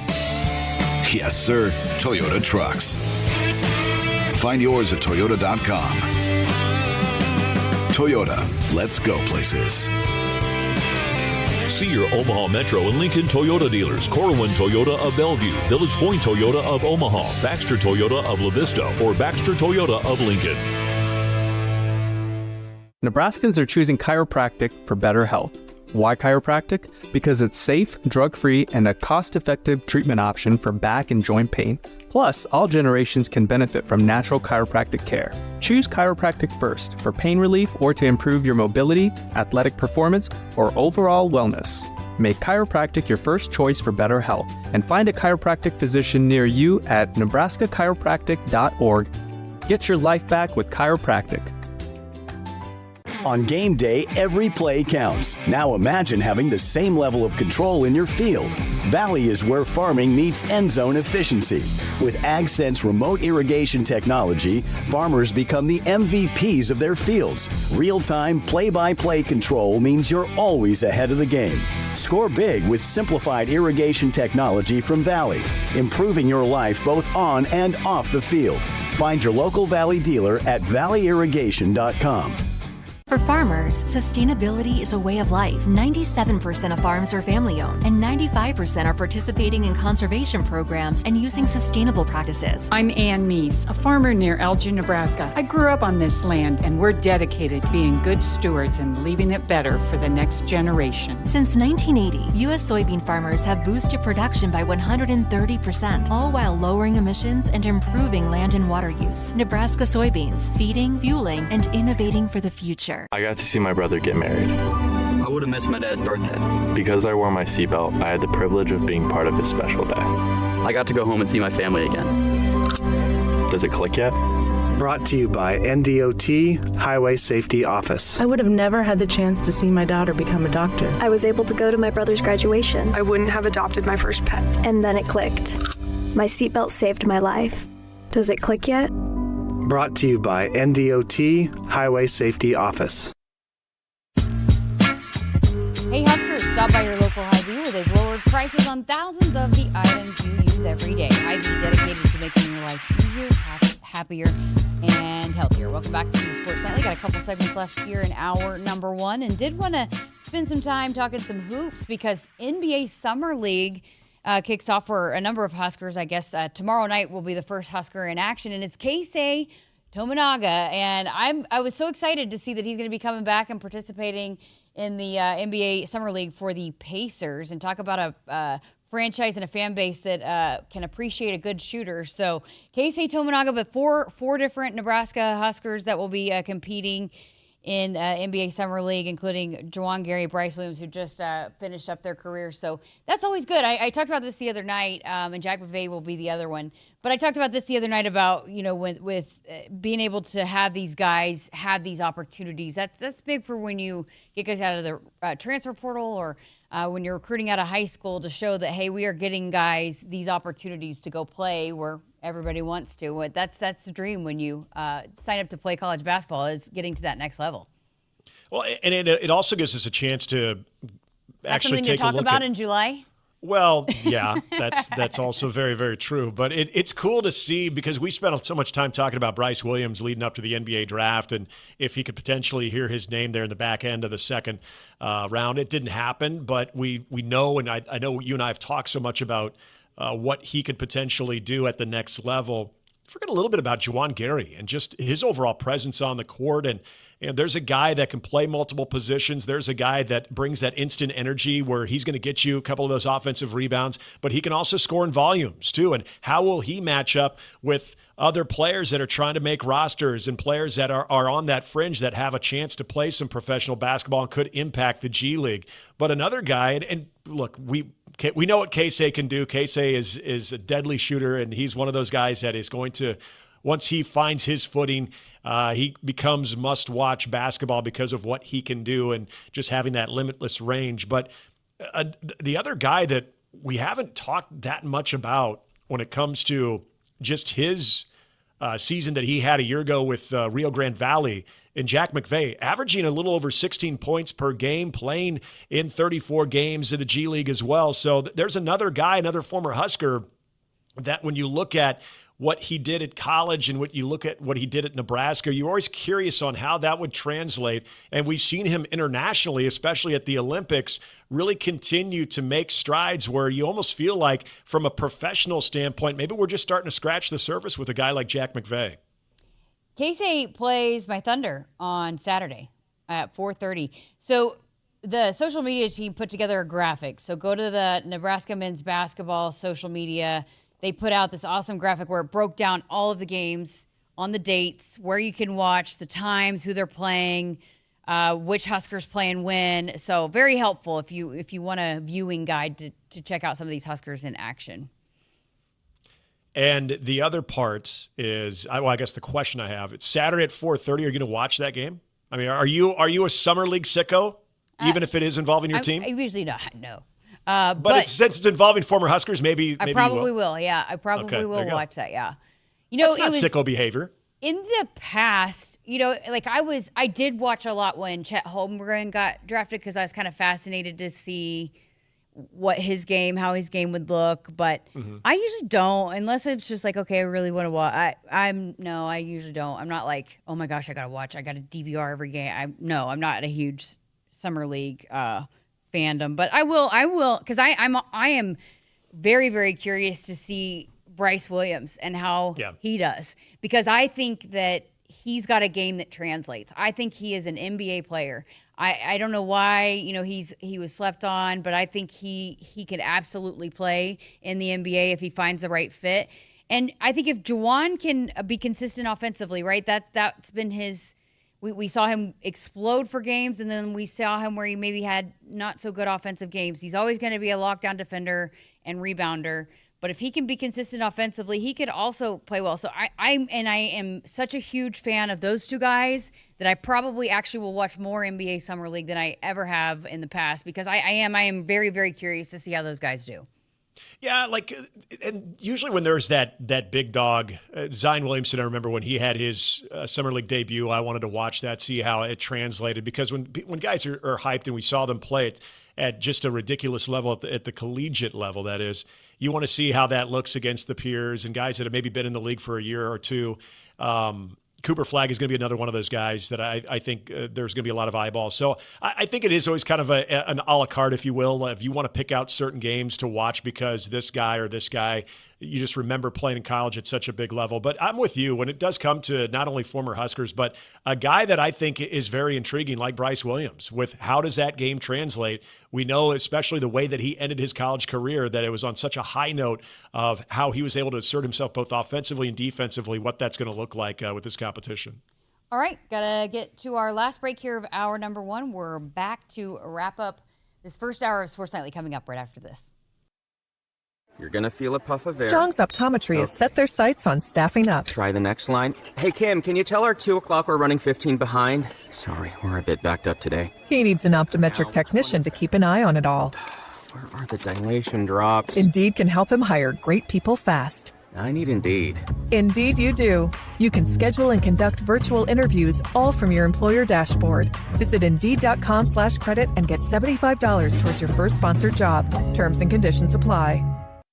Yes, sir, Toyota trucks. Find yours at toyota.com. Toyota, let's go places. See your Omaha Metro and Lincoln Toyota dealers. Corwin Toyota of Bellevue, Village Point Toyota of Omaha, Baxter Toyota of La Vista, or Baxter Toyota of Lincoln. Nebraskans are choosing chiropractic for better health. Why chiropractic? Because it's safe, drug-free, and a cost-effective treatment option for back and joint pain. Plus, all generations can benefit from natural chiropractic care. Choose chiropractic first for pain relief or to improve your mobility, athletic performance, or overall wellness. Make chiropractic your first choice for better health and find a chiropractic physician near you at nebraskachiropractic.org. Get your life back with chiropractic. On game day, every play counts. Now imagine having the same level of control in your field. Valley is where farming meets end zone efficiency. With AgSense remote irrigation technology, farmers become the MVPs of their fields. Real-time, play-by-play control means you're always ahead of the game. Score big with simplified irrigation technology from Valley, improving your life both on and off the field. Find your local Valley dealer at valleyirrigation.com. For farmers, sustainability is a way of life. 97% of farms are family-owned, and 95% are participating in conservation programs and using sustainable practices. I'm Ann Meese, a farmer near Elgin, Nebraska. I grew up on this land, and we're dedicated to being good stewards and leaving it better for the next generation. Since 1980, U.S. soybean farmers have boosted production by 130%, all while lowering emissions and improving land and water use. Nebraska soybeans, feeding, fueling, and innovating for the future. I got to see my brother get married. I would have missed my dad's birthday. Because I wore my seatbelt, I had the privilege of being part of his special day. I got to go home and see my family again. Does it click yet? Brought to you by NDOT Highway Safety Office. I would have never had the chance to see my daughter become a doctor. I was able to go to my brother's graduation. I wouldn't have adopted my first pet. And then it clicked. My seatbelt saved my life. Does it click yet? Brought to you by NDOT Highway Safety Office. Hey Huskers, stop by your local Hy-Vee where they've lowered prices on thousands of the items you use every day. Hy-Vee dedicated to making your life easier, happier, and healthier. Welcome back to the Sports Nightly. Got a couple segments left here in hour number one, and did want to spend some time talking some hoops because NBA Summer League kicks off for a number of Huskers. I guess tomorrow night will be the first Husker in action, and it's Keisei Tominaga. And I was so excited to see that he's going to be coming back and participating in the NBA Summer League for the Pacers, and talk about a franchise and a fan base that can appreciate a good shooter. So Keisei Tominaga, but four different Nebraska Huskers that will be competing in NBA Summer League, including Juwan Gary, Bryce Williams, who just finished up their career. So that's always good. I talked about this the other night, and Jack McVay will be the other one. But I talked about this the other night about, with being able to have these guys have these opportunities. That's big for when you get guys out of the transfer portal or when you're recruiting out of high school to show that, hey, we are getting guys these opportunities to go play where everybody wants to. That's the dream when you sign up to play college basketball, is getting to that next level. Well, and it also gives us a chance to actually take a look. Something to talk about in July? Well, yeah, that's also very, very true. But it's cool to see, because we spent so much time talking about Bryce Williams leading up to the NBA draft and if he could potentially hear his name there in the back end of the second round. It didn't happen, but we know, and I know you and I have talked so much about what he could potentially do at the next level. Forget a little bit about Juwan Gary and just his overall presence on the court. And there's a guy that can play multiple positions. There's a guy that brings that instant energy where he's going to get you a couple of those offensive rebounds, but he can also score in volumes too. And how will he match up with other players that are trying to make rosters and players that are on that fringe that have a chance to play some professional basketball and could impact the G League? But another guy, and look, we know what Casey can do. Casey is a deadly shooter, and he's one of those guys that is going to, once he finds his footing, he becomes must-watch basketball because of what he can do and just having that limitless range. But the other guy that we haven't talked that much about when it comes to just his season that he had a year ago with Rio Grande Valley, and Jack McVay, averaging a little over 16 points per game, playing in 34 games in the G League as well. So there's another guy, another former Husker, that when you look at what he did at college and what you look at what he did at Nebraska, you're always curious on how that would translate. And we've seen him internationally, especially at the Olympics, really continue to make strides where you almost feel like from a professional standpoint, maybe we're just starting to scratch the surface with a guy like Jack McVay. Casey plays my Thunder on Saturday at 4:30. So the social media team put together a graphic. So go to the Nebraska men's basketball social media. They put out this awesome graphic where it broke down all of the games on the dates, where you can watch, the times, who they're playing, which Huskers playing when. So very helpful if you want a viewing guide to check out some of these Huskers in action. And the other part is, I guess the question I have, it's Saturday at 4:30. Are you going to watch that game? I mean, are you a summer league sicko, even if it is involving your team? I usually not, no. But since it's involving former Huskers, maybe I probably will. Yeah, I probably will watch that. Yeah, that's not sicko behavior. In the past, like I did watch a lot when Chet Holmgren got drafted because I was kind of fascinated to see how his game would look. But I usually don't, unless it's just like, okay, I really want to watch. I usually don't. I'm not like, oh my gosh, I gotta watch. I gotta DVR every game. I'm not a huge summer league fandom, but I will, because I am very, very curious to see Bryce Williams and how he does, because I think that he's got a game that translates. I think he is an NBA player. I don't know why, he was slept on, but I think he could absolutely play in the NBA if he finds the right fit. And I think if Juwan can be consistent offensively, right, that's been his. We saw him explode for games, and then we saw him where he maybe had not so good offensive games. He's always going to be a lockdown defender and rebounder. But if he can be consistent offensively, he could also play well. So I am such a huge fan of those two guys that I probably actually will watch more NBA Summer League than I ever have in the past, because I am very, very curious to see how those guys do. Yeah, and usually when there's that big dog, Zion Williamson, I remember when he had his Summer League debut, I wanted to watch that, see how it translated, because when guys are hyped and we saw them play it at just a ridiculous level at the collegiate level, that is, you want to see how that looks against the peers and guys that have maybe been in the league for a year or two. Cooper Flagg is going to be another one of those guys that I think there's going to be a lot of eyeballs. So I think it is always kind of an a la carte, if you will. If you want to pick out certain games to watch because this guy or this guy, you just remember playing in college at such a big level. But I'm with you when it does come to not only former Huskers, but a guy that I think is very intriguing like Bryce Williams with how does that game translate. We know, especially the way that he ended his college career, that it was on such a high note of how he was able to assert himself both offensively and defensively, what that's going to look like with this competition. All right, gotta get to our last break here of hour number 1. We're back to wrap up this first hour of Sports Nightly coming up right after this. You're going to feel a puff of air. Jong's Optometry has set their sights on staffing up. Try the next line. Hey, Kim, can you tell our 2 o'clock we're running 15 behind? Sorry, we're a bit backed up today. He needs an optometric technician to keep an eye on it all. Where are the dilation drops? Indeed can help him hire great people fast. I need Indeed. Indeed you do. You can schedule and conduct virtual interviews all from your employer dashboard. Visit Indeed.com/credit and get $75 towards your first sponsored job. Terms and conditions apply.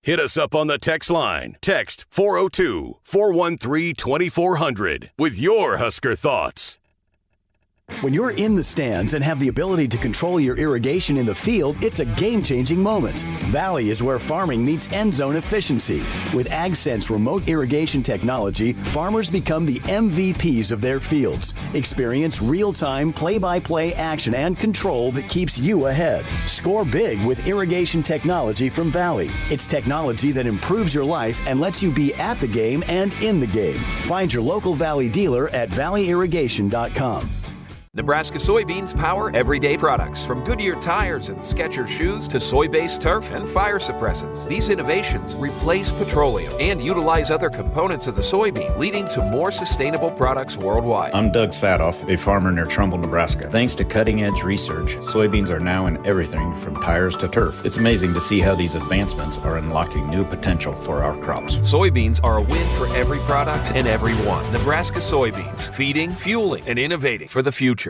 Hit us up on the text line. Text 402-413-2400 with your Husker thoughts. When you're in the stands and have the ability to control your irrigation in the field, it's a game-changing moment. Valley is where farming meets end zone efficiency. With AgSense remote irrigation technology, farmers become the MVPs of their fields. Experience real-time, play-by-play action and control that keeps you ahead. Score big with irrigation technology from Valley. It's technology that improves your life and lets you be at the game and in the game. Find your local Valley dealer at valleyirrigation.com. Nebraska soybeans power everyday products, from Goodyear tires and Skechers shoes to soy-based turf and fire suppressants. These innovations replace petroleum and utilize other components of the soybean, leading to more sustainable products worldwide. I'm Doug Sadoff, a farmer near Trumbull, Nebraska. Thanks to cutting-edge research, soybeans are now in everything from tires to turf. It's amazing to see how these advancements are unlocking new potential for our crops. Soybeans are a win for every product and everyone. Nebraska soybeans, feeding, fueling, and innovating for the future.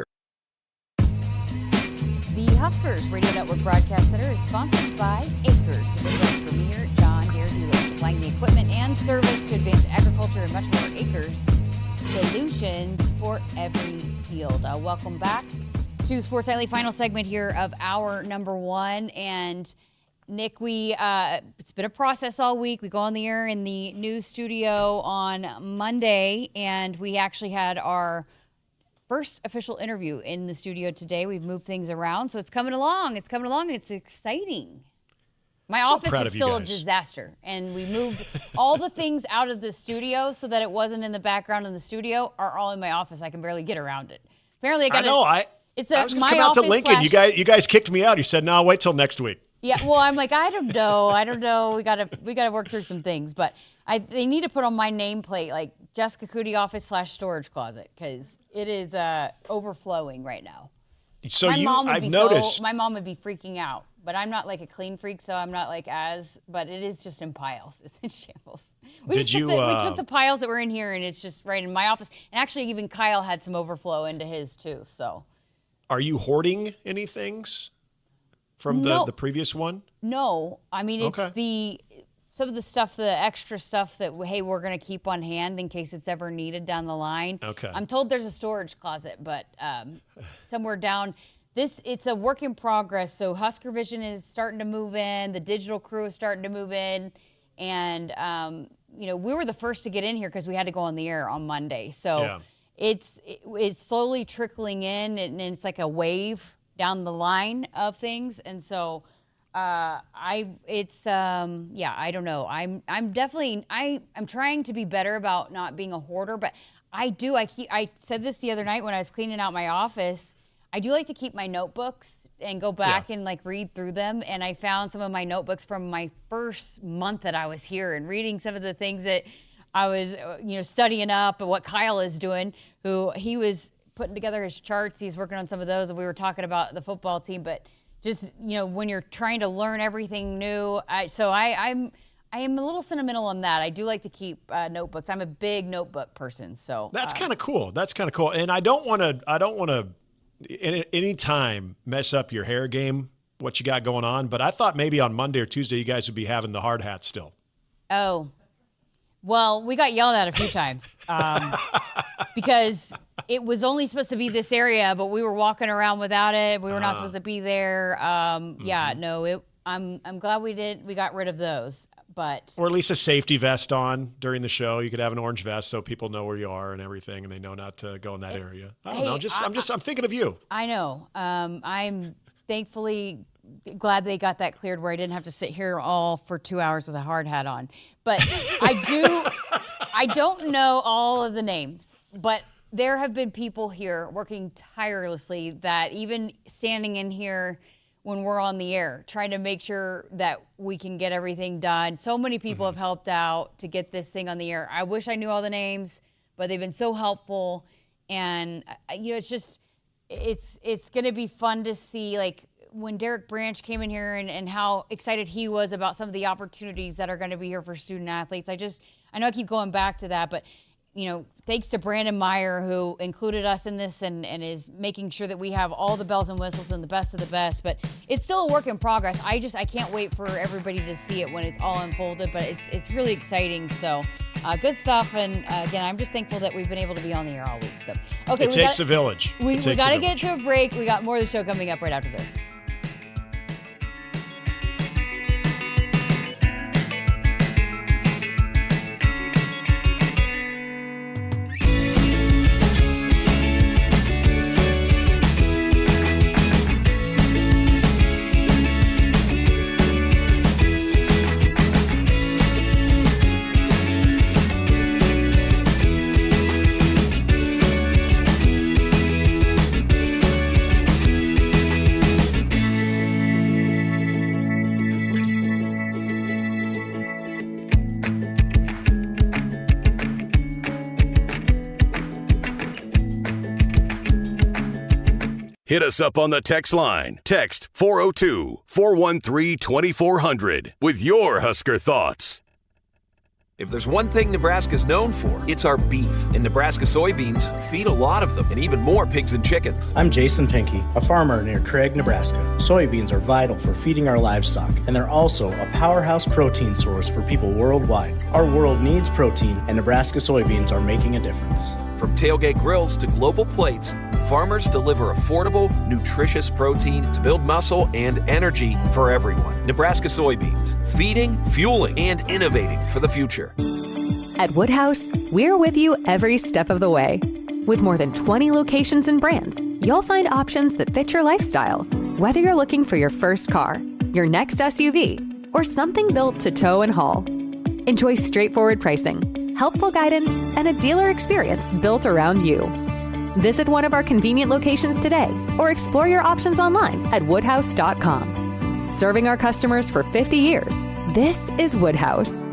The Huskers Radio Network Broadcast Center is sponsored by Akrs, the Midwest premier John Deere dealer, supplying the equipment and service to advance agriculture and much more. Akrs, solutions for every field. Welcome back to Sports Nightly, final segment here of hour number 1. And Nick, it's been a process all week. We go on the air in the news studio on Monday, and we actually had our first official interview in the studio today. We've moved things around, so it's coming along. It's exciting. My office is still a disaster, and we moved all the things out of the studio so that it wasn't in the background in the studio, are all in my office. I can barely get around it. Apparently, I was going to come out to Lincoln. You guys kicked me out. You said, no, I'll wait till next week. Yeah, well, I'm like, I don't know. We gotta work through some things, but they need to put on my nameplate like Jessica Coody office /storage closet, because it is overflowing right now. So my mom would be freaking out, but I'm not like a clean freak, so I'm not but it is just in piles. It's in shambles. We took the piles that were in here, and it's just right in my office. And actually, even Kyle had some overflow into his too. So, are you hoarding any things from the previous one? No, I mean it's some of the stuff, the extra stuff that, hey, we're going to keep on hand in case it's ever needed down the line. Okay. I'm told there's a storage closet, but somewhere down. It's a work in progress. So Husker Vision is starting to move in. The digital crew is starting to move in. And, we were the first to get in here because we had to go on the air on Monday. So it's slowly trickling in, and it's like a wave down the line of things. And so I don't know. I'm definitely I'm trying to be better about not being a hoarder, but I said this the other night when I was cleaning out my office. I do like to keep my notebooks and go back and read through them. And I found some of my notebooks from my first month that I was here, and reading some of the things that I was, studying up, and what Kyle is doing, he was putting together his charts. He's working on some of those, and we were talking about the football team, but just, when you're trying to learn everything new. I am a little sentimental on that. I do like to keep notebooks. I'm a big notebook person. So that's kind of cool. And I don't want to any time mess up your hair game, what you got going on. But I thought maybe on Monday or Tuesday you guys would be having the hard hat still. Oh, well, we got yelled at a few times because it was only supposed to be this area, but we were walking around without it. We were not supposed to be there. I'm glad we got rid of those. But or at least a safety vest on during the show. You could have an orange vest so people know where you are and everything, and they know not to go in that area. I don't know. I'm thinking of you. I know. I'm thankfully glad they got that cleared where I didn't have to sit here all for 2 hours with a hard hat on. But I don't know all of the names, but there have been people here working tirelessly that even standing in here when we're on the air, trying to make sure that we can get everything done. So many people have helped out to get this thing on the air. I wish I knew all the names, but they've been so helpful. And, it's going to be fun to see, like, when Derek Branch came in here and how excited he was about some of the opportunities that are going to be here for student athletes. I know I keep going back to that, but thanks to Brandon Meyer, who included us in this and is making sure that we have all the bells and whistles and the best of the best. But it's still a work in progress. I can't wait for everybody to see it when it's all unfolded, but it's really exciting. So good stuff. And again, I'm just thankful that we've been able to be on the air all week. So, okay. It takes a village. We got to get to a break. We got more of the show coming up right after this. Hit us up on the text line. Text 402-413-2400 with your Husker thoughts. If there's one thing Nebraska's known for, it's our beef. And Nebraska soybeans feed a lot of them, and even more pigs and chickens. I'm Jason Pinky, a farmer near Craig, Nebraska. Soybeans are vital for feeding our livestock, and they're also a powerhouse protein source for people worldwide. Our world needs protein, and Nebraska soybeans are making a difference. From tailgate grills to global plates, farmers deliver affordable, nutritious protein to build muscle and energy for everyone. Nebraska soybeans, feeding, fueling, and innovating for the future. At Woodhouse, we're with you every step of the way. With more than 20 locations and brands, you'll find options that fit your lifestyle. Whether you're looking for your first car, your next SUV, or something built to tow and haul. Enjoy straightforward pricing, helpful guidance, and a dealer experience built around you. Visit one of our convenient locations today or explore your options online at woodhouse.com. Serving our customers for 50 years, this is Woodhouse.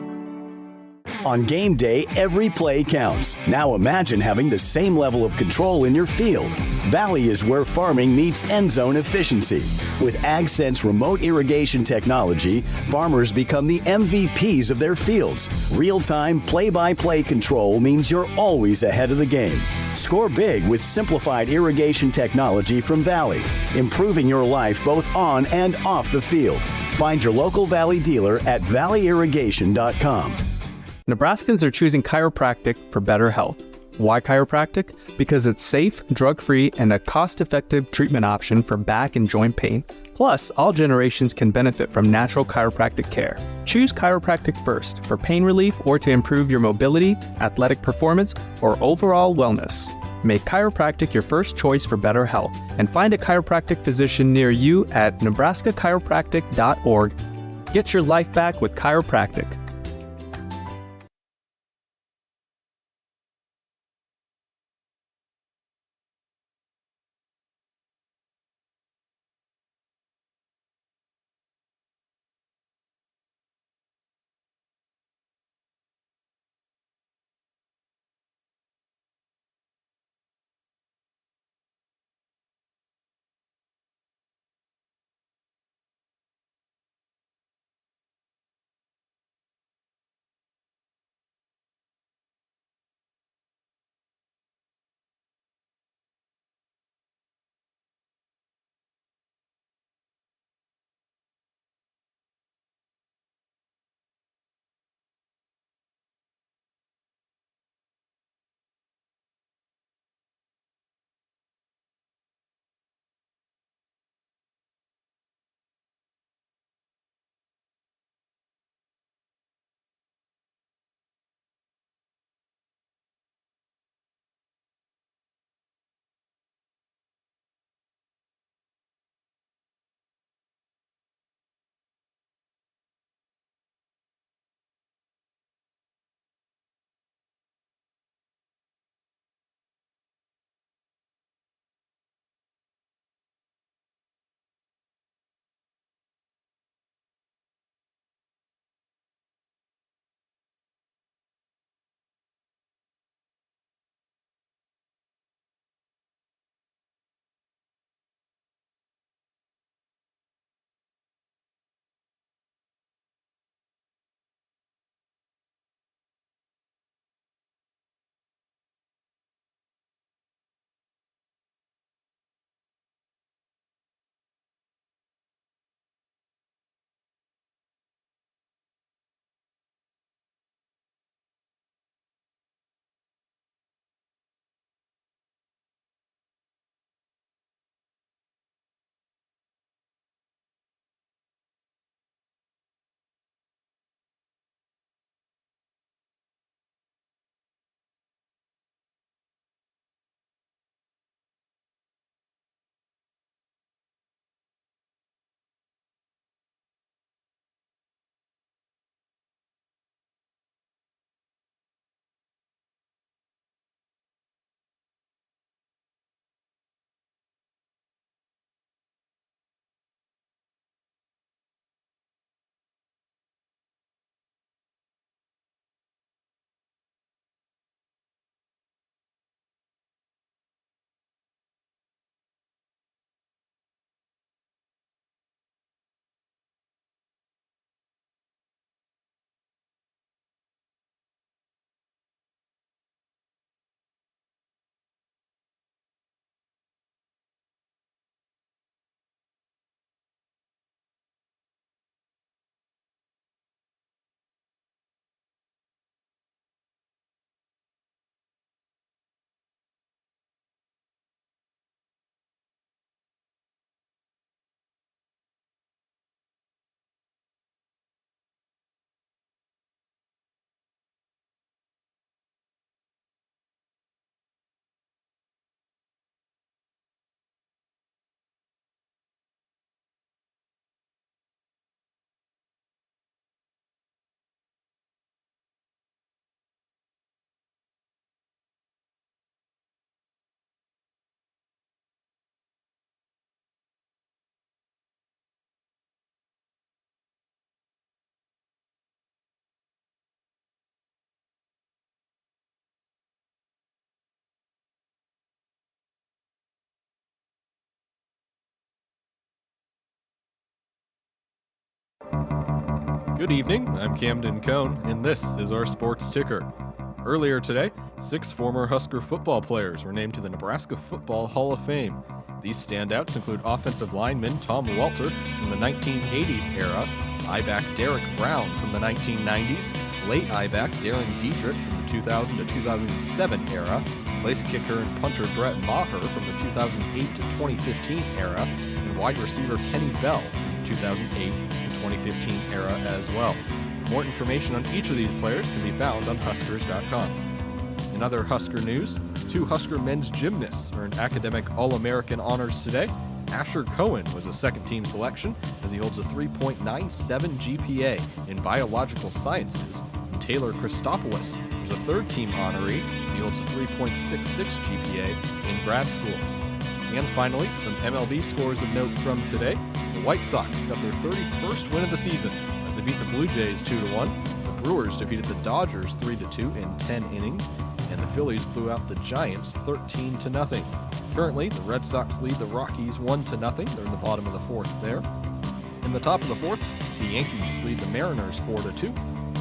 On game day, every play counts. Now imagine having the same level of control in your field. Valley is where farming meets end zone efficiency. With AgSense remote irrigation technology, farmers become the MVPs of their fields. Real-time, play-by-play control means you're always ahead of the game. Score big with simplified irrigation technology from Valley, improving your life both on and off the field. Find your local Valley dealer at valleyirrigation.com. Nebraskans are choosing chiropractic for better health. Why chiropractic? Because it's safe, drug-free, and a cost-effective treatment option for back and joint pain. Plus, all generations can benefit from natural chiropractic care. Choose chiropractic first for pain relief or to improve your mobility, athletic performance, or overall wellness. Make chiropractic your first choice for better health and find a chiropractic physician near you at nebraskachiropractic.org. Get your life back with chiropractic. Good evening, I'm Camden Cohn, and this is our Sports Ticker. Earlier today, 6 former Husker football players were named to the Nebraska Football Hall of Fame. These standouts include offensive lineman Tom Welter from the 1980s era, I-back Derek Brown from the 1990s, late I-back Darren Dietrich from the 2000 to 2007 era, place kicker and punter Brett Maher from the 2008 to 2015 era, and wide receiver Kenny Bell from the 2008 to 2015 era as well. More information on each of these players can be found on Huskers.com. In other Husker news, 2 Husker men's gymnasts earned academic All-American honors today. Asher Cohen was a second-team selection as he holds a 3.97 GPA in biological sciences. And Taylor Christopoulos was a third-team honoree as he holds a 3.66 GPA in grad school. And finally, some MLB scores of note from today. The White Sox got their 31st win of the season as they beat the Blue Jays 2-1. The Brewers defeated the Dodgers 3-2 in 10 innings. And the Phillies blew out the Giants 13-0. Currently, the Red Sox lead the Rockies 1-0. They're in the bottom of the 4th there. In the top of the 4th, the Yankees lead the Mariners 4-2.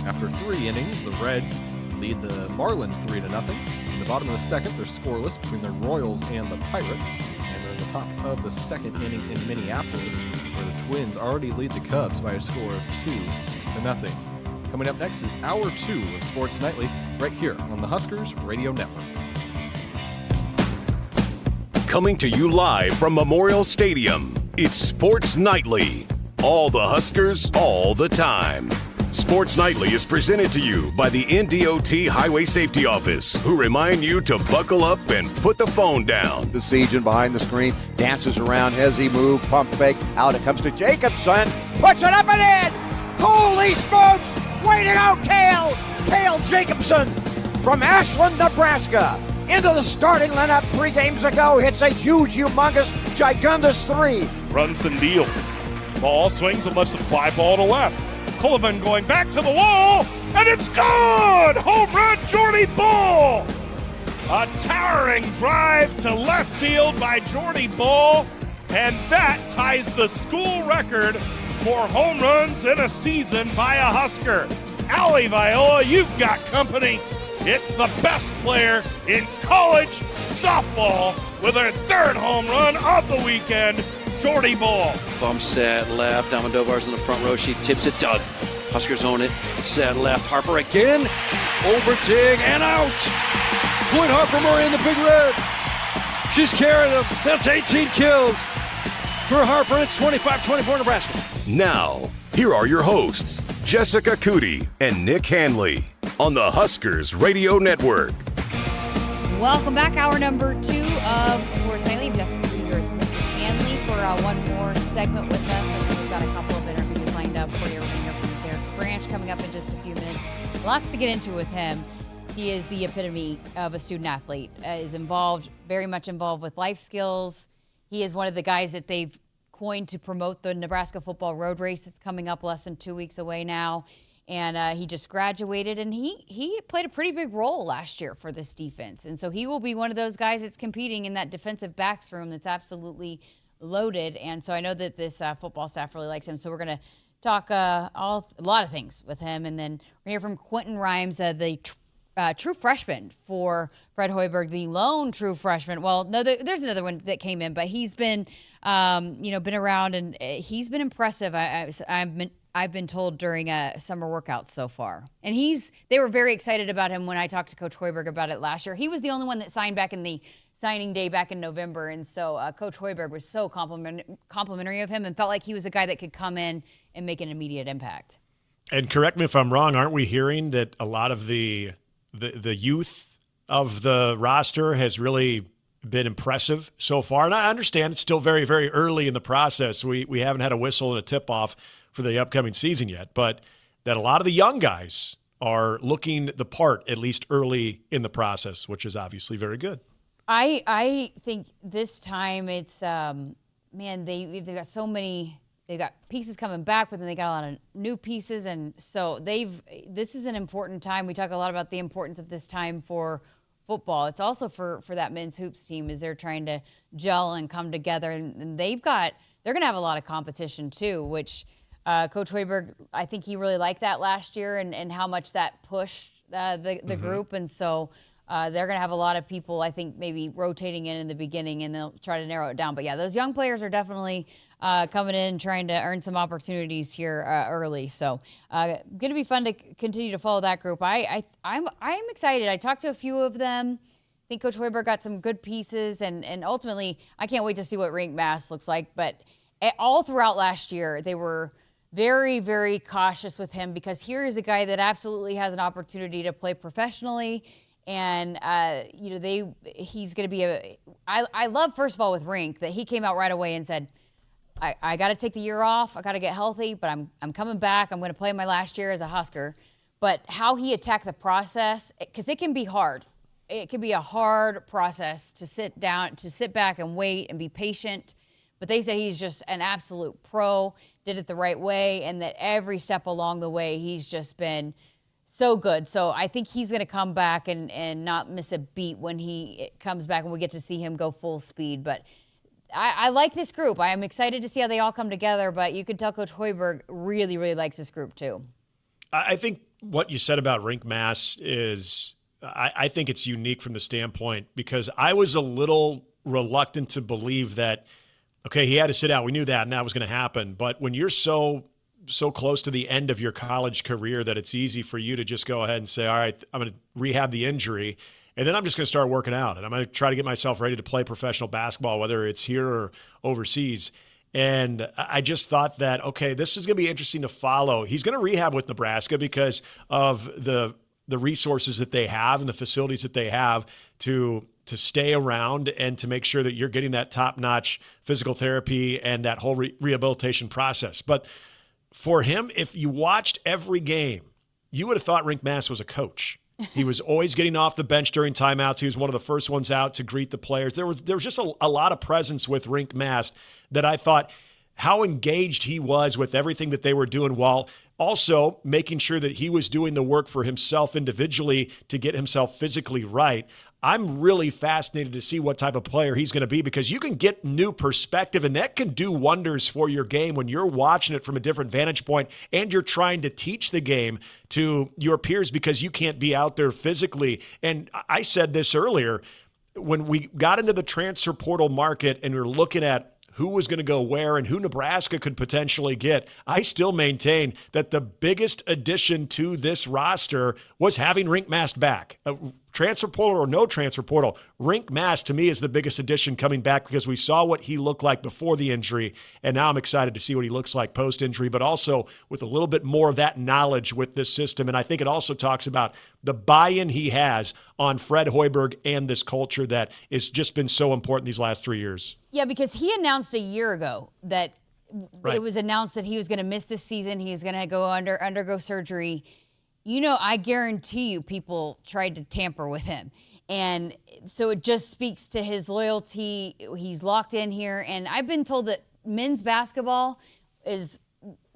After 3 innings, the Reds lead the Marlins 3-0. In the bottom of the 2nd, they're scoreless between the Royals and the Pirates. And they're in the top of the 2nd inning in Minneapolis, where the Twins already lead the Cubs by a score of 2-0. Coming up next is Hour 2 of Sports Nightly, right here on the Huskers Radio Network. Coming to you live from Memorial Stadium, it's Sports Nightly. All the Huskers, all the time. Sports Nightly is presented to you by the NDOT Highway Safety Office, who remind you to buckle up and put the phone down. The siege and behind the screen, dances around, hezzy move, pump fake, out it comes to Jacobson, puts it up and in! Holy smokes! Way to go, Cale Jacobson from Ashland, Nebraska. Into the starting lineup 3 games ago. Hits a huge, humongous, gigundous 3. Runs and deals. Ball swings and lets the fly ball to left. Cullivan going back to the wall, and it's good! Home run, Jordy Bull! A towering drive to left field by Jordy Bull, and that ties the school record for home runs in a season by a Husker. Allie Viola, you've got company. It's the best player in college softball with her 3rd home run of the weekend, Jordy Bull. Bump set left. Almodovar's in the front row. She tips it. Doug. Huskers own it. Set left. Harper again. Over-dig and out. Point Harper Murray in the big red. She's carrying them. That's 18 kills for Harper. It's 25-24 Nebraska. Now, here are your hosts, Jessica Coody and Nick Hanley, on the Huskers Radio Network. Welcome back. Hour number 2 of Sports Nightly. Jessica Coody here with Nick Hanley for one more segment with us. I think we've got a couple of interviews lined up for you. We're going to hear from Derek Branch coming up in just a few minutes. Lots to get into with him. He is the epitome of a student athlete. Is involved, very much involved with life skills. He is one of the guys that they've coined to promote the Nebraska football road race that's coming up less than 2 weeks away now. And he just graduated, and he played a pretty big role last year for this defense. And so he will be one of those guys that's competing in that defensive backs room that's absolutely loaded. And so I know that this football staff really likes him. So we're going to talk a lot of things with him. And then we're going to hear from Quinton Rimes, the true freshman for Fred Hoiberg, the lone true freshman. Well, no, there's another one that came in, but he's been, been around, and he's been impressive. I've been told during summer workouts so far. And they were very excited about him when I talked to Coach Hoiberg about it last year. He was the only one that signed back in the signing day back in November. And so Coach Hoiberg was so complimentary of him and felt like he was a guy that could come in and make an immediate impact. And correct me if I'm wrong, aren't we hearing that a lot of the youth of the roster has really been impressive so far? And I understand it's still very, very early in the process. We haven't had a whistle and a tip-off for the upcoming season yet, but that a lot of the young guys are looking the part, at least early in the process, which is obviously very good. I think this time it's, they've got so many, they've got pieces coming back, but then they got a lot of new pieces. And so this is an important time. We talk a lot about the importance of this time for football. It's also for that men's hoops team as they're trying to gel and come together. And they're going to have a lot of competition too, which Coach Hoiberg, I think he really liked that last year and how much that pushed the group. And so they're going to have a lot of people, I think, maybe rotating in the beginning, and they'll try to narrow it down. But, yeah, those young players are definitely coming in and trying to earn some opportunities here early. So going to be fun to continue to follow that group. I'm excited. I talked to a few of them. I think Coach Hoiberg got some good pieces, and ultimately I can't wait to see what Rink Mass looks like. But all throughout last year, they were very, very cautious with him, because here is a guy that absolutely has an opportunity to play professionally. And, he's going to be I love, first of all, with Rink, that he came out right away and said, I got to take the year off. I got to get healthy, but I'm coming back. I'm going to play my last year as a Husker. But how he attacked the process, because it can be hard. It can be a hard process to sit back and wait and be patient. But they said he's just an absolute pro, did it the right way, and that every step along the way he's just been so good. So I think he's going to come back and not miss a beat when he comes back and we get to see him go full speed. But I like this group. I am excited to see how they all come together, but you can tell Coach Hoiberg really, really likes this group too. I think what you said about Rink Mass is, I think it's unique from the standpoint, because I was a little reluctant to believe that, okay, he had to sit out. We knew that, and that was going to happen. But when you're so close to the end of your college career that it's easy for you to just go ahead and say, all right, I'm going to rehab the injury, and then I'm just going to start working out, and I'm going to try to get myself ready to play professional basketball, whether it's here or overseas. And I just thought that, okay, this is going to be interesting to follow. He's going to rehab with Nebraska because of the resources that they have and the facilities that they have to stay around and to make sure that you're getting that top-notch physical therapy and that whole rehabilitation process. But for him, if you watched every game, you would have thought Rink Mass was a coach. He was always getting off the bench during timeouts. He was one of the first ones out to greet the players. There was just a lot of presence with Rink Mass that I thought how engaged he was with everything that they were doing, while also making sure that he was doing the work for himself individually to get himself physically right. I'm really fascinated to see what type of player he's going to be, because you can get new perspective, and that can do wonders for your game when you're watching it from a different vantage point and you're trying to teach the game to your peers because you can't be out there physically. And I said this earlier, when we got into the transfer portal market and we're looking at who was going to go where and who Nebraska could potentially get, I still maintain that the biggest addition to this roster was having Rink Mass back. Transfer portal or no transfer portal, Rink Mass to me is the biggest addition coming back, because we saw what he looked like before the injury, and now I'm excited to see what he looks like post-injury, but also with a little bit more of that knowledge with this system. And I think it also talks about the buy-in he has on Fred Hoiberg and this culture that has just been so important these last 3 years. Yeah, because he announced a year ago that Right. It was announced that he was going to miss this season. He's going to go undergo surgery. You know, I guarantee you people tried to tamper with him. And so it just speaks to his loyalty. He's locked in here. And I've been told that men's basketball is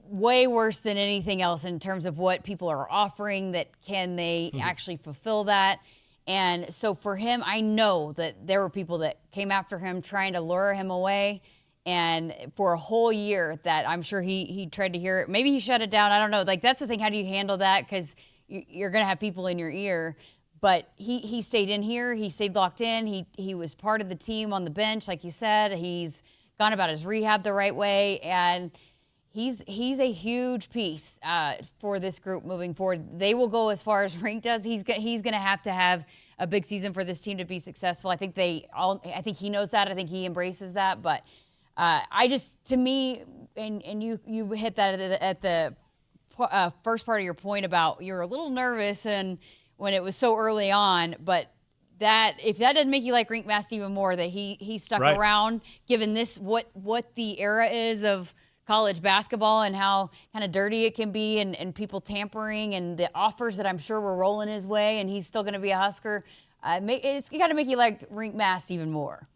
way worse than anything else in terms of what people are offering, that can they actually fulfill that. And so for him, I know that there were people that came after him trying to lure him away. And for a whole year that I'm sure he tried to hear it. Maybe he shut it down. I don't know. Like, that's the thing. How do you handle that? Because you're going to have people in your ear. But he stayed in here. He stayed locked in. He was part of the team on the bench, like you said. He's gone about his rehab the right way. And he's a huge piece for this group moving forward. They will go as far as Rink does. He's going to have a big season for this team to be successful. I think he knows that. I think he embraces that. But to me, and you hit that at the first part of your point about you're a little nervous and when it was so early on, but if that doesn't make you like Rink Mass even more, that he stuck around, given this what the era is of college basketball and how kind of dirty it can be and people tampering and the offers that I'm sure were rolling his way, and he's still going to be a Husker. It's got to make you like Rink Mass even more.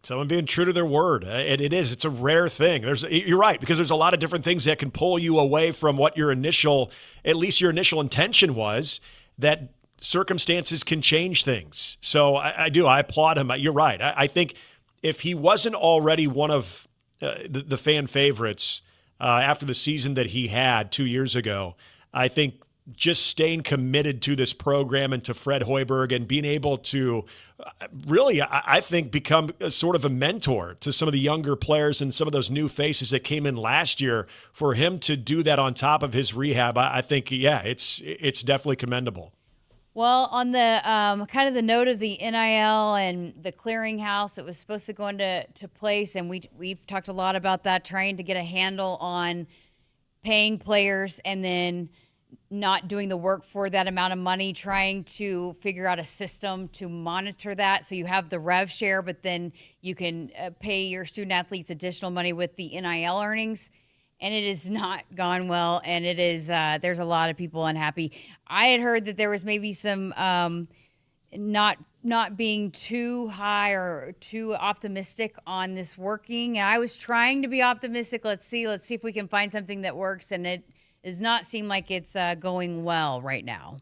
Someone being true to their word. And it's a rare thing. You're right, because there's a lot of different things that can pull you away from what your initial intention was, that circumstances can change things. So I applaud him. You're right. I think if he wasn't already one of the fan favorites, after the season that he had 2 years ago. I think just staying committed to this program and to Fred Hoiberg and being able to really, I think, become a sort of a mentor to some of the younger players and some of those new faces that came in last year. For him to do that on top of his rehab, I think, yeah, it's definitely commendable. Well, on the kind of the note of the NIL and the clearinghouse, it was supposed to go into place, and we've talked a lot about that, trying to get a handle on paying players and then not doing the work for that amount of money, trying to figure out a system to monitor that. So you have the rev share, but then you can pay your student athletes additional money with the NIL earnings. And it has not gone well. And it is, there's a lot of people unhappy. I had heard that there was maybe some not being too high or too optimistic on this working. And I was trying to be optimistic. Let's see if we can find something that works. And it does not seem like it's going well right now.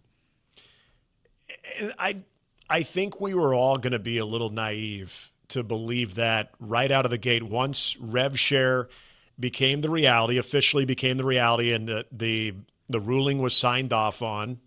And I think we were all going to be a little naive to believe that right out of the gate, once rev share became the reality, officially became the reality, and the ruling was signed off on,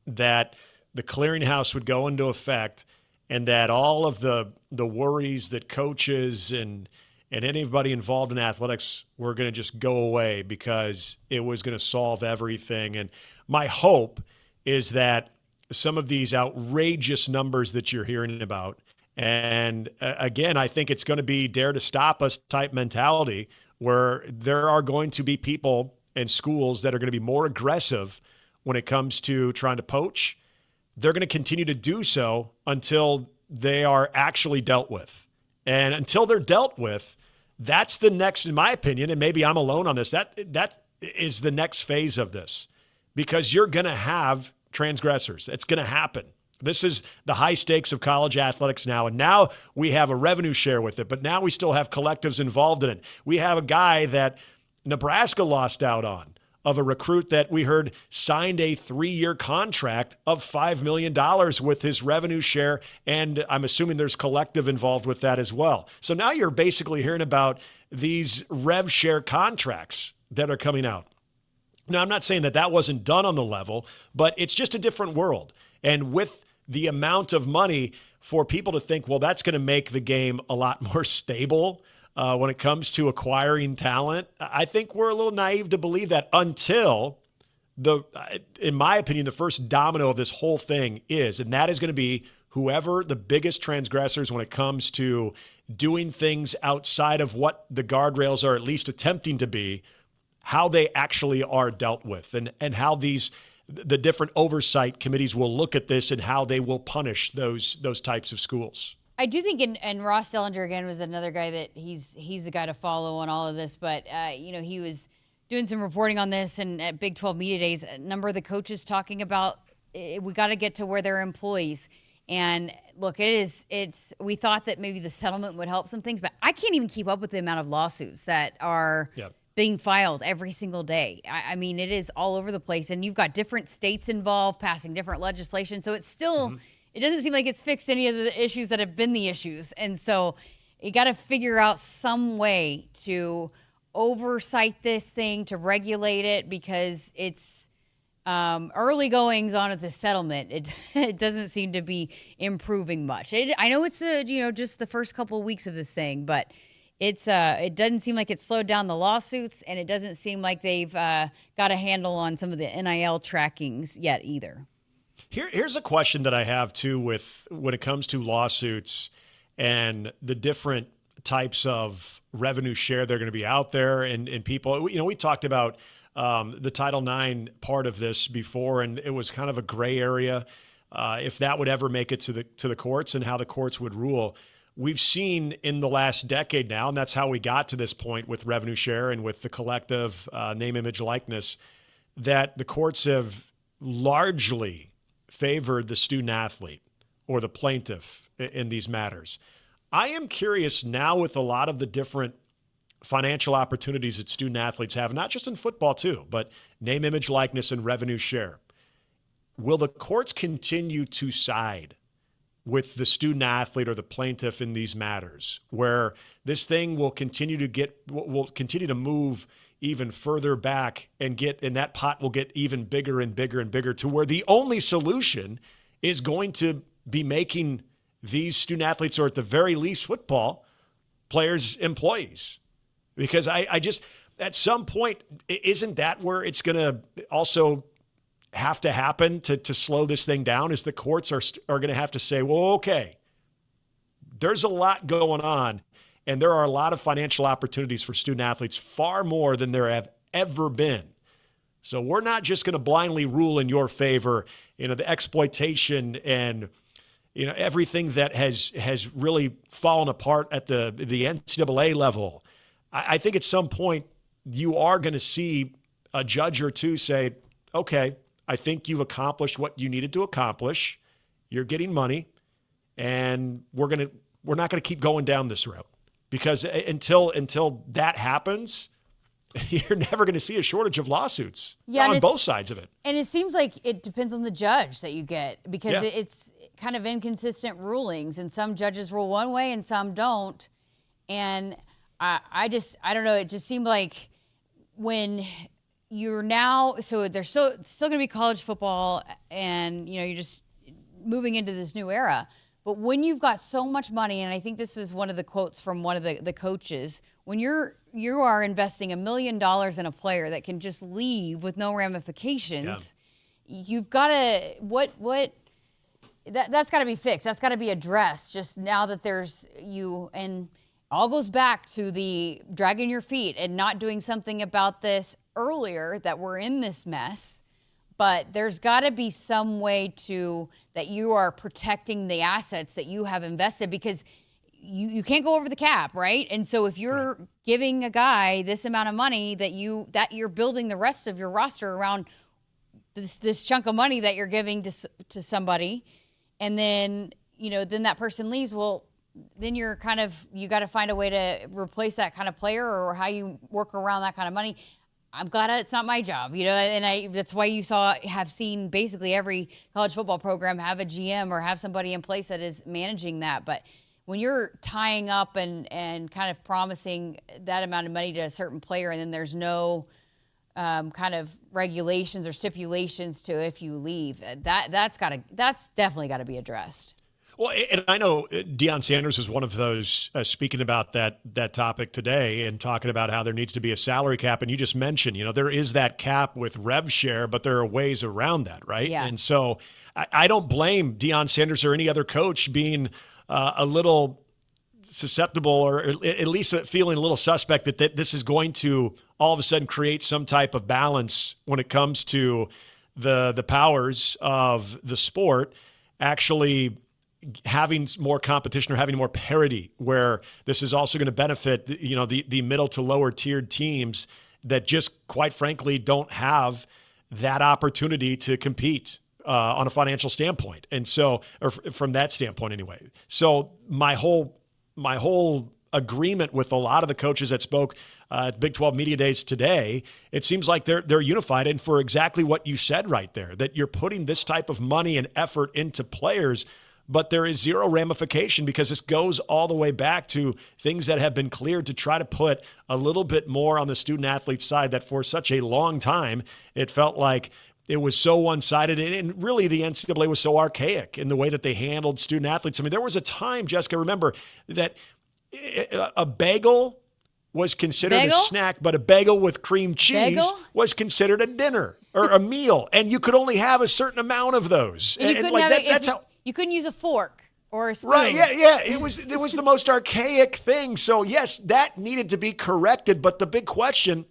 that the clearinghouse would go into effect, and that all of the worries that coaches and anybody involved in athletics were going to just go away because it was going to solve everything. And my hope is that some of these outrageous numbers that you're hearing about, and again, I think it's going to be dare to stop us type mentality, where there are going to be people and schools that are going to be more aggressive when it comes to trying to poach. They're going to continue to do so until they are actually dealt with. And until they're dealt with, that's the next, in my opinion, and maybe I'm alone on this, that is the next phase of this, because you're going to have transgressors. It's going to happen. This is the high stakes of college athletics now, and now we have a revenue share with it, but now we still have collectives involved in it. We have a guy that Nebraska lost out on, of a recruit that we heard signed a 3-year contract of $5 million with his revenue share, and I'm assuming there's collective involved with that as well. So now you're basically hearing about these rev share contracts that are coming out. Now, I'm not saying that wasn't done on the level, but it's just a different world. And with the amount of money, for people to think, well, that's going to make the game a lot more stable when it comes to acquiring talent, I think we're a little naive to believe that, until in my opinion, the first domino of this whole thing is, and that is going to be whoever the biggest transgressors when it comes to doing things outside of what the guardrails are at least attempting to be, how they actually are dealt with, and how the different oversight committees will look at this and how they will punish those types of schools. I do think, and Ross Dellinger, again, was another guy that he's the guy to follow on all of this, but, he was doing some reporting on this, and at Big 12 Media Days, a number of the coaches talking about we got to get to where they're employees. And look, we thought that maybe the settlement would help some things, but I can't even keep up with the amount of lawsuits that are being filed every single day. I mean, it is all over the place, and you've got different states involved passing different legislation. So it's still, it doesn't seem like it's fixed any of the issues that have been the issues. And so you got to figure out some way to oversight this thing, to regulate it, because it's early goings on at the settlement. It doesn't seem to be improving much. I know it's just the first couple of weeks of this thing, but it doesn't seem like it's slowed down the lawsuits, and it doesn't seem like they've got a handle on some of the NIL trackings yet either. Here's a question that I have too, with when it comes to lawsuits and the different types of revenue share that are going to be out there, and people. We talked about the Title IX part of this before, and it was kind of a gray area if that would ever make it to the courts and how the courts would rule. We've seen in the last decade now, and that's how we got to this point with revenue share and with the collective name, image, likeness, that the courts have largely favored the student athlete or the plaintiff in these matters. I am curious now, with a lot of the different financial opportunities that student athletes have, not just in football too, but name, image, likeness, and revenue share. Will the courts continue to side with the student athlete or the plaintiff in these matters, where this thing will continue to move even further back and that pot will get even bigger and bigger and bigger, to where the only solution is going to be making these student athletes, or at the very least football players, employees. Because I just, at some point, isn't that where it's going to also have to happen to slow this thing down? Is the courts are going to have to say, well, okay, there's a lot going on, and there are a lot of financial opportunities for student athletes, far more than there have ever been. So we're not just going to blindly rule in your favor. The exploitation and everything that has really fallen apart at the NCAA level. I think at some point you are going to see a judge or two say, okay, I think you've accomplished what you needed to accomplish. You're getting money, and we're not going to keep going down this route, because until that happens, you're never going to see a shortage of lawsuits on both sides of it. And it seems like it depends on the judge that you get, because it's kind of inconsistent rulings, and some judges rule one way and some don't. And I don't know. It just seemed like when you're now, so there's still going to be college football, and you're just moving into this new era. But when you've got so much money, and I think this is one of the quotes from one of the coaches, when you are investing $1 million in a player that can just leave with no ramifications, you've got to that's got to be fixed. That's got to be addressed. Just now that there's you, and all goes back to the dragging your feet and not doing something about this earlier, that we're in this mess. But there's got to be some way that you are protecting the assets that you have invested, because you can't go over the cap, right? And so if you're giving a guy this amount of money, that you're building the rest of your roster around this chunk of money that you're giving to somebody, and then then that person leaves, well, then you got to find a way to replace that kind of player, or how you work around that kind of money. I'm glad it's not my job, and that's why you have seen basically every college football program have a GM or have somebody in place that is managing that. But when you're tying up and kind of promising that amount of money to a certain player, and then there's no kind of regulations or stipulations to if you leave, that's definitely got to be addressed. Well, and I know Deion Sanders was one of those speaking about that topic today, and talking about how there needs to be a salary cap. And you just mentioned, there is that cap with rev share, but there are ways around that, right? Yeah. And so I don't blame Deion Sanders or any other coach being a little susceptible, or at least feeling a little suspect that this is going to all of a sudden create some type of balance when it comes to the powers of the sport actually having more competition, or having more parity, where this is also going to benefit the middle to lower tiered teams that just, quite frankly, don't have that opportunity to compete on a financial standpoint. And so, or from that standpoint anyway. So my whole agreement with a lot of the coaches that spoke at Big 12 Media Days today, it seems like they're unified, and for exactly what you said right there, that you're putting this type of money and effort into players, but there is zero ramification, because this goes all the way back to things that have been cleared to try to put a little bit more on the student athlete side, that for such a long time it felt like it was so one-sided, and really the NCAA was so archaic in the way that they handled student athletes. I mean, there was a time, Jessica, remember, that a bagel was considered a snack, but a bagel with cream cheese was considered a dinner or a meal, and you could only have a certain amount of those. You couldn't use a fork or a spoon. Right, yeah. It was the most archaic thing. So, yes, that needed to be corrected. But the big question,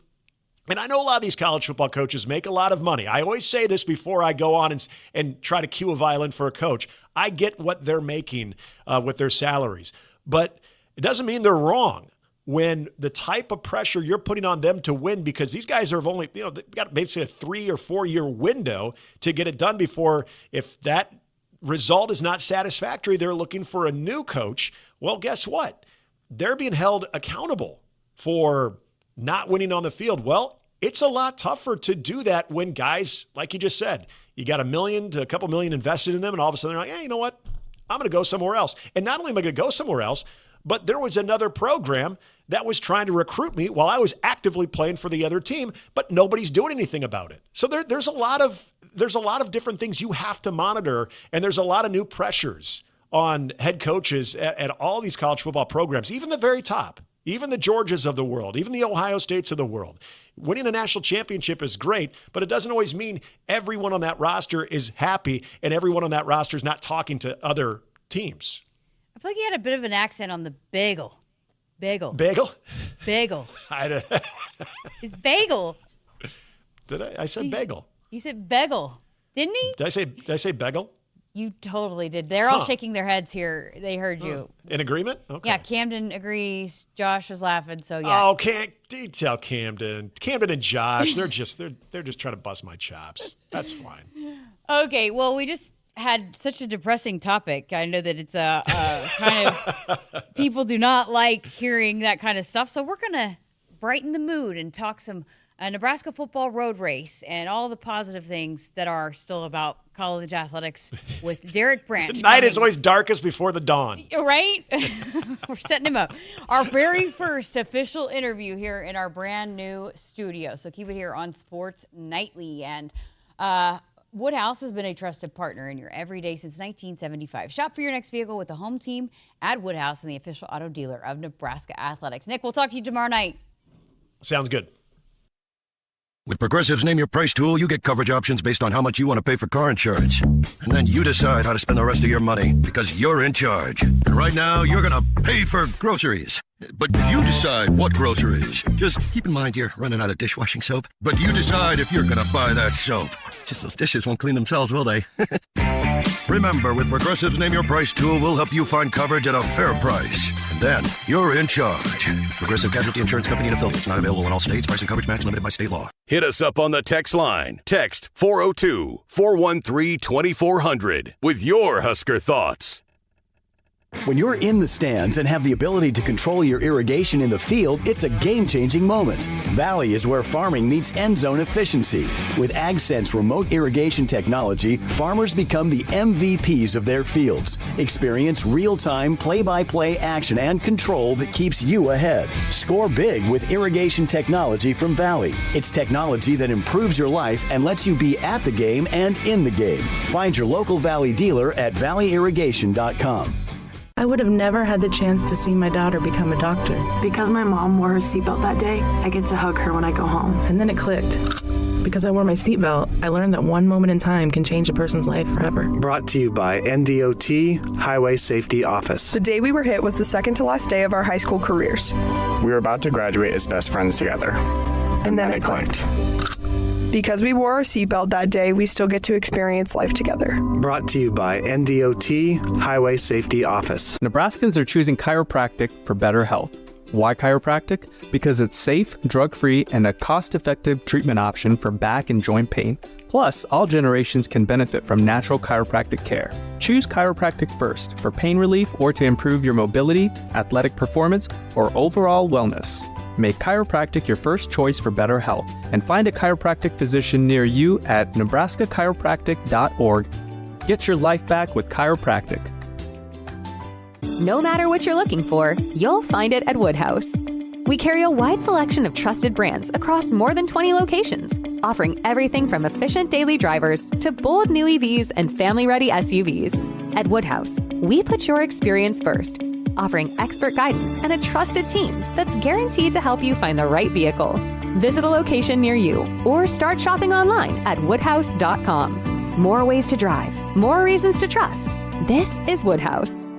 and I know a lot of these college football coaches make a lot of money. I always say this before I go on and try to cue a violin for a coach. I get what they're making with their salaries. But it doesn't mean they're wrong when the type of pressure you're putting on them to win, because these guys are only, they've got basically a 3 or 4 year window to get it done before, if that result is not satisfactory, they're looking for a new coach. Well, guess what? They're being held accountable for not winning on the field. Well, it's a lot tougher to do that when guys, like you just said, you got $1 million to a couple million invested in them, and all of a sudden they're like, hey, you know what? I'm going to go somewhere else. And not only am I going to go somewhere else, but there was another program that was trying to recruit me while I was actively playing for the other team, but nobody's doing anything about it. So there's a lot of different things you have to monitor, and there's a lot of new pressures on head coaches at all these college football programs, even the very top, even the Georgias of the world, even the Ohio States of the world. Winning a national championship is great, but it doesn't always mean everyone on that roster is happy and everyone on that roster is not talking to other teams. I feel like he had a bit of an accent on the bagel. Bagel. Bagel? Bagel. It's bagel. Did I? I said bagel. You said bagel, didn't he? Did I say bagel? You totally did. They're all shaking their heads here. They heard you. In agreement? Okay. Yeah, Camden agrees. Josh was laughing, so yeah. Oh, can't tell Camden. Camden and Josh, they're just trying to bust my chops. That's fine. Okay, well, we just had such a depressing topic. I know that it's a kind of people do not like hearing that kind of stuff, so we're going to brighten the mood and talk some Nebraska football road race and all the positive things that are still about college athletics with Derek Branch. The night is always darkest before the dawn. Right? We're setting him up. Our very first official interview here in our brand new studio. So keep it here on Sports Nightly. And Woodhouse has been a trusted partner in your everyday since 1975. Shop for your next vehicle with the home team at Woodhouse and the official auto dealer of Nebraska Athletics. Nick, we'll talk to you tomorrow night. Sounds good. With Progressive's Name Your Price tool, you get coverage options based on how much you want to pay for car insurance. And then you decide how to spend the rest of your money because you're in charge. And right now, you're going to pay for groceries. But you decide what groceries. Just keep in mind you're running out of dishwashing soap. But you decide if you're going to buy that soap. It's just those dishes won't clean themselves, will they? Remember, with Progressive's Name Your Price tool, we'll help you find coverage at a fair price. And then you're in charge. Progressive Casualty Insurance Company and affiliates. Not available in all states. Price and coverage match limited by state law. Hit us up on the text line. Text 402-413-2400 with your Husker thoughts. When you're in the stands and have the ability to control your irrigation in the field, it's a game-changing moment. Valley is where farming meets end zone efficiency. With AgSense remote irrigation technology, farmers become the MVPs of their fields. Experience real-time, play-by-play action and control that keeps you ahead. Score big with irrigation technology from Valley. It's technology that improves your life and lets you be at the game and in the game. Find your local Valley dealer at valleyirrigation.com. I would have never had the chance to see my daughter become a doctor. Because my mom wore her seatbelt that day, I get to hug her when I go home. And then it clicked. Because I wore my seatbelt, I learned that one moment in time can change a person's life forever. Brought to you by NDOT Highway Safety Office. The day we were hit was the second to last day of our high school careers. We were about to graduate as best friends together. And then it clicked. Because we wore our seatbelt that day, we still get to experience life together. Brought to you by NDOT Highway Safety Office. Nebraskans are choosing chiropractic for better health. Why chiropractic? Because it's safe, drug-free, and a cost-effective treatment option for back and joint pain. Plus, all generations can benefit from natural chiropractic care. Choose chiropractic first for pain relief or to improve your mobility, athletic performance, or overall wellness. Make chiropractic your first choice for better health and find a chiropractic physician near you at nebraskachiropractic.org. Get your life back with chiropractic. No matter what you're looking for, you'll find it at Woodhouse. We carry a wide selection of trusted brands across more than 20 locations, offering everything from efficient daily drivers to bold new EVs and family-ready SUVs. At Woodhouse, we put your experience first, offering expert guidance and a trusted team that's guaranteed to help you find the right vehicle. Visit a location near you or start shopping online at woodhouse.com. More ways to drive, more reasons to trust. This is Woodhouse.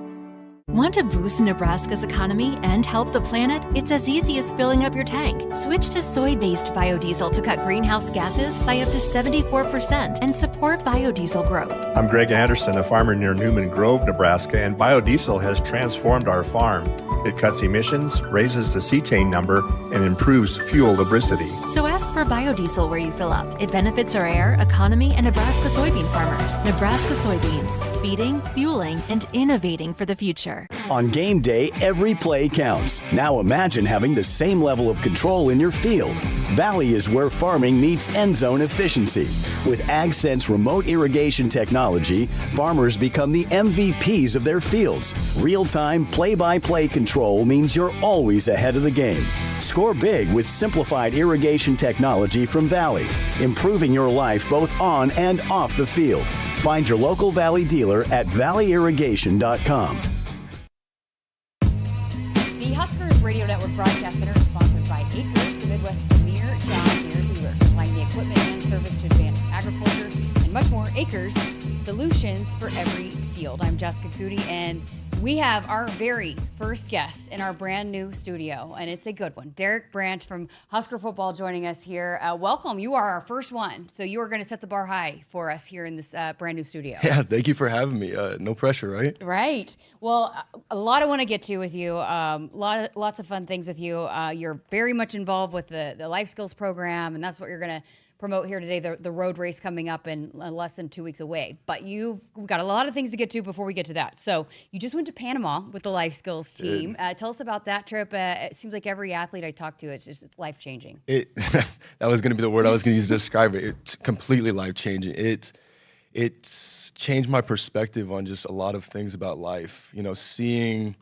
Want to boost Nebraska's economy and help the planet? It's as easy as filling up your tank. Switch to soy-based biodiesel to cut greenhouse gases by up to 74% and support biodiesel growth. I'm Greg Anderson, a farmer near Newman Grove, Nebraska, and biodiesel has transformed our farm. It cuts emissions, raises the cetane number, and improves fuel lubricity. So ask for biodiesel where you fill up. It benefits our air, economy, and Nebraska soybean farmers. Nebraska soybeans, feeding, fueling, and innovating for the future. On game day, every play counts. Now imagine having the same level of control in your field. Valley is where farming meets end zone efficiency. With AgSense remote irrigation technology, farmers become the MVPs of their fields. Real-time, play-by-play control means you're always ahead of the game. Score big with simplified irrigation technology from Valley, improving your life both on and off the field. Find your local Valley dealer at valleyirrigation.com. The Huskers Radio Network Broadcast Center is sponsored by Akrs, the Midwest premier John Deere dealer, supplying the equipment and service to advance agriculture and much more. Akrs, solutions for every field. I'm Jessica Coody, and we have our very first guest in our brand new studio, and it's a good one. Derek Branch from Husker Football joining us here. Welcome. You are our first one, so you are going to set the bar high for us here in this brand new studio. Yeah, thank you for having me. No pressure, right? Right. Well, a lot I want to get to with you. Lots of fun things with you. You're very much involved with the life skills program, and that's what you're going to promote here today, the road race coming up in less than 2 weeks away. But we've got a lot of things to get to before we get to that. So you just went to Panama with the life skills team. Tell us about that trip. It seems like every athlete I talk to, it's life-changing. That was going to be the word I was going to use to describe it. It's completely life-changing. It's changed my perspective on just a lot of things about life. You know, seeing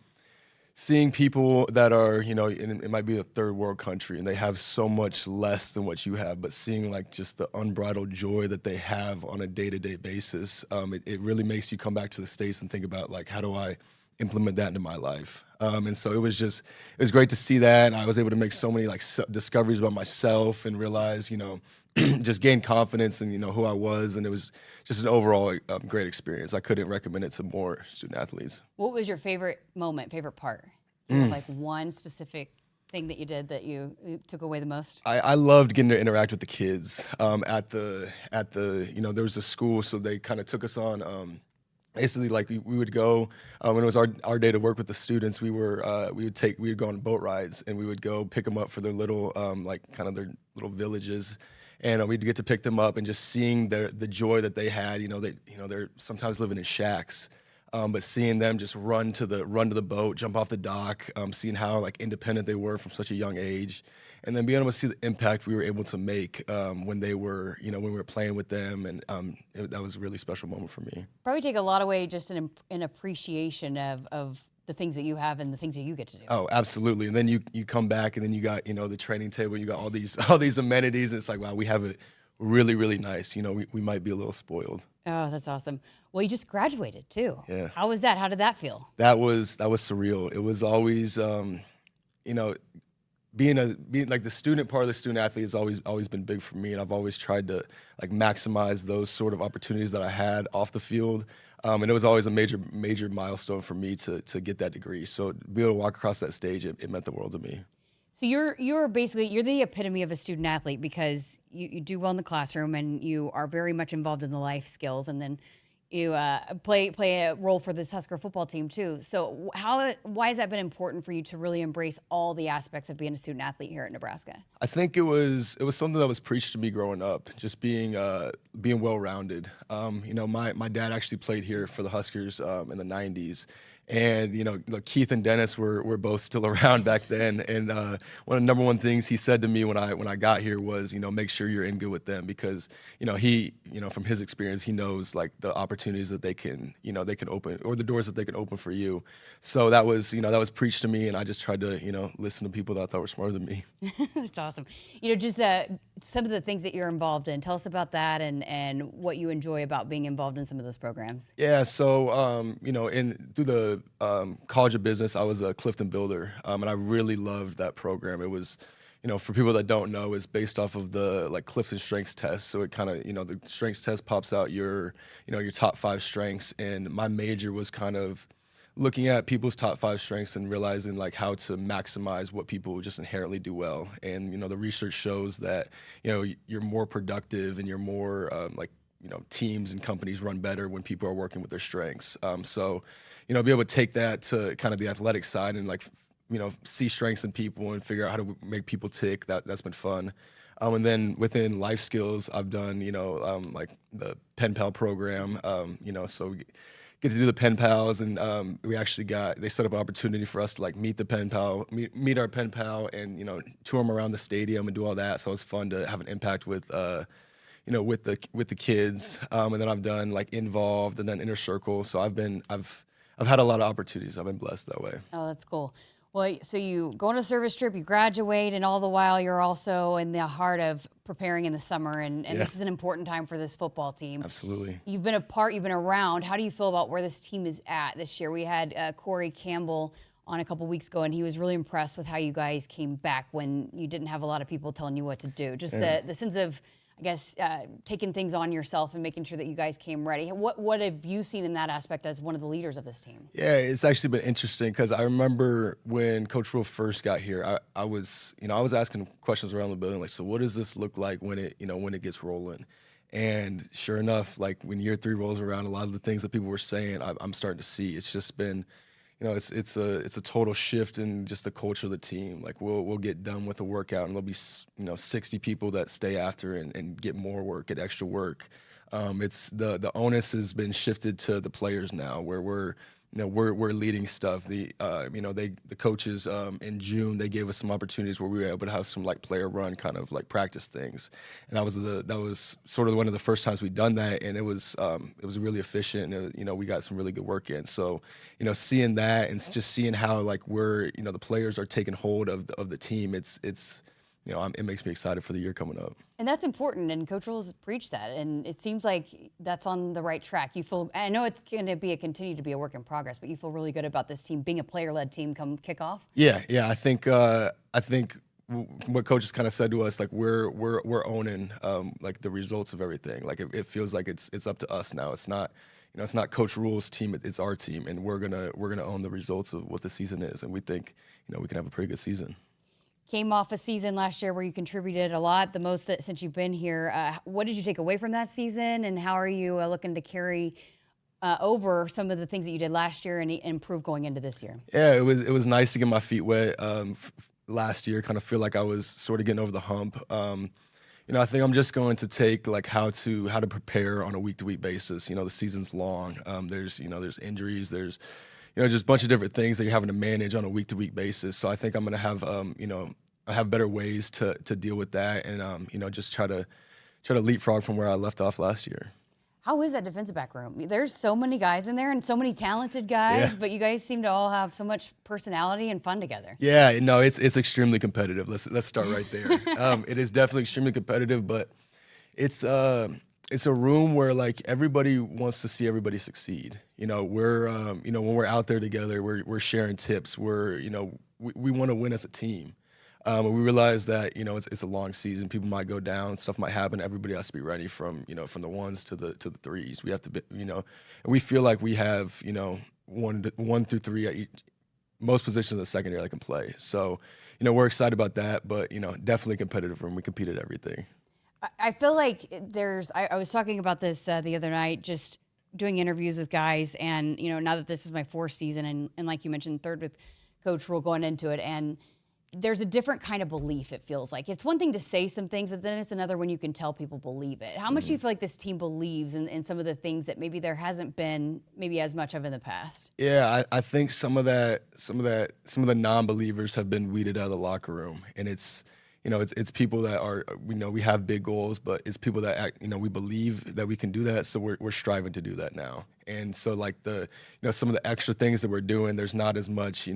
people that are, you know, it might be a third world country and they have so much less than what you have, but seeing like just the unbridled joy that they have on a day-to-day basis, it really makes you come back to the States and think about like, how do I implement that into my life? And so it was great to see that. And I was able to make so many like discoveries about myself and realize, you know, just gain confidence in, you know, who I was. And it was just an overall great experience. I couldn't recommend it to more student athletes. What was your favorite moment, favorite part? Like one specific thing that you did that you took away the most? I loved getting to interact with the kids at the you know, there was a school, so they kind of took us on. Basically, like we would go when it was our day to work with the students. We would go on boat rides, and we would go pick them up for their little like kind of their little villages, and we'd get to pick them up and just seeing the joy that they had. You know, they're sometimes living in shacks, but seeing them just run to the boat, jump off the dock, seeing how like independent they were from such a young age. And then being able to see the impact we were able to make when they were, you know, when we were playing with them, and that was a really special moment for me. Probably take a lot away just an appreciation of the things that you have and the things that you get to do. Oh, absolutely. And then you come back, and then you got, you know, the training table, you got all these amenities, and it's like, wow, we have it really, really nice. You know, we might be a little spoiled. Oh, that's awesome. Well, you just graduated too. Yeah. How was that? How did that feel? That was surreal. It was always, you know, being like the student part of the student athlete has always been big for me, and I've always tried to like maximize those sort of opportunities that I had off the field, and it was always a major milestone for me to get that degree. So to be able to walk across that stage, it meant the world to me. So you're basically the epitome of a student athlete, because you do well in the classroom and you are very much involved in the life skills, and then you play a role for this Husker football team too. So why has that been important for you to really embrace all the aspects of being a student athlete here at Nebraska? I think it was something that was preached to me growing up, just being well-rounded. You know, my dad actually played here for the Huskers in the 90s. And, you know, Keith and Dennis were both still around back then. And one of the number one things he said to me when I got here was, you know, make sure you're in good with them, because, you know, from his experience, he knows like the opportunities that they can open, or the doors that they can open for you. So that was preached to me, and I just tried to, you know, listen to people that I thought were smarter than me. That's awesome. You know, just some of the things that you're involved in. Tell us about that and what you enjoy about being involved in some of those programs. Yeah, so you know, through the College of Business, I was a Clifton builder, and I really loved that program. It was, you know, for people that don't know, it's based off of the like Clifton Strengths Test. So it kind of, you know, the Strengths Test pops out your top 5 strengths, and my major was kind of looking at people's top 5 strengths and realizing like how to maximize what people just inherently do well. And, you know, the research shows that, you know, you're more productive and you're more like, you know, teams and companies run better when people are working with their strengths. So, you know, be able to take that to kind of the athletic side and like, you know, see strengths in people and figure out how to make people tick. That's been fun. And then within life skills, I've done, you know, like the Pen Pal program, you know, so get to do the pen pals, and they set up an opportunity for us to like meet the pen pal, meet our pen pal, and tour them around the stadium and do all that. So it was fun to have an impact with with the kids. And then I've done like Involved and then Inner Circle. So I've had a lot of opportunities. I've been blessed that way. Oh, that's cool. Well, so you go on a service trip, you graduate, and all the while you're also in the heart of preparing in the summer, and this is an important time for this football team. Absolutely. You've been you've been around. How do you feel about where this team is at this year? We had Corey Campbell on a couple weeks ago, and he was really impressed with how you guys came back when you didn't have a lot of people telling you what to do. Just the sense of, I guess, taking things on yourself and making sure that you guys came ready. What have you seen in that aspect as one of the leaders of this team? Yeah, it's actually been interesting because I remember when Coach Rule first got here, I was asking questions around the building, like, so what does this look like when it gets rolling? And sure enough, like when year 3 rolls around, a lot of the things that people were saying, I'm starting to see. It's just been, it's a total shift in just the culture of the team. Like we'll get done with a workout and there'll be 60 people that stay after and get more work, get extra work. It's the onus has been shifted to the players now, where we're leading stuff. The coaches in June, they gave us some opportunities where we were able to have some like player run kind of like practice things, and that was sort of one of the first times we'd done that, and it was really efficient, and we got some really good work in. So seeing that and just seeing how like the players are taking hold of the team, it makes me excited for the year coming up. And that's important, and Coach Rule's preached that, and it seems like that's on the right track. You feel, I know it's going to continue to be a work in progress, but you feel really good about this team being a player-led team come kickoff? Yeah. I think what Coach has kind of said to us, like we're owning like the results of everything. Like it feels like it's up to us now. It's not it's not Coach Rule's team, it's our team, and we're gonna own the results of what the season is, and we think we can have a pretty good season. Came off a season last year where you contributed a lot, the most since you've been here. What did you take away from that season, and how are you looking to carry over some of the things that you did last year and improve going into this year? Yeah, it was nice to get my feet wet last year. Kind of feel like I was sort of getting over the hump. I think I'm just going to take like how to prepare on a week-to-week basis. The season's long. There's injuries. There's just a bunch of different things that you're having to manage on a week-to-week basis. So I think I'm going to have I have better ways to deal with that, and just try to leapfrog from where I left off last year. How is that defensive back room? There's so many guys in there and so many talented guys, but you guys seem to all have so much personality and fun together. Yeah, no, it's extremely competitive. Let's start right there. It is definitely extremely competitive, but it's a room where like everybody wants to see everybody succeed. We're when we're out there together, we're sharing tips. We want to win as a team. We realize that it's a long season. People might go down, stuff might happen. Everybody has to be ready from the ones to the threes. We have to be, and we feel like we have 1 through 3 at most positions in the secondary that can play. So we're excited about that, but definitely competitive room. We compete at everything. I feel like I was talking about this the other night, just doing interviews with guys, and now that this is my 4th season, and like you mentioned, 3rd with Coach Rule going into it, and there's a different kind of belief, it feels like. It's one thing to say some things, but then it's another when you can tell people believe it. How much do you feel like this team believes in some of the things that maybe there hasn't been maybe as much of in the past? Yeah, I think some of the non-believers have been weeded out of the locker room, and it's people that are, we have big goals, but it's people that we believe that we can do that, so we're striving to do that now. And so like some of the extra things that we're doing, there's not as much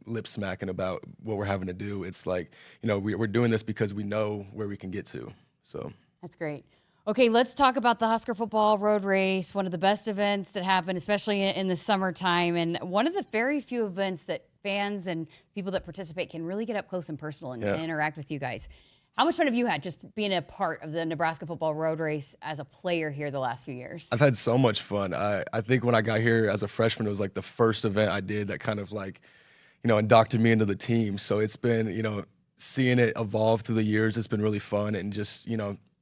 lip smacking about what we're having to do. It's like we're doing this because we know where we can get to. So that's great. Okay, let's talk about the Husker football road race, one of the best events that happen, especially in the summertime, and one of the very few events that fans and people that participate can really get up close and personal and interact with you guys. How much fun have you had just being a part of the Nebraska football road race as a player here the last few years? I've had so much fun. I think when I got here as a freshman, it was like the first event I did that kind of like, inducted me into the team. So it's been, seeing it evolve through the years, it's been really fun, and just,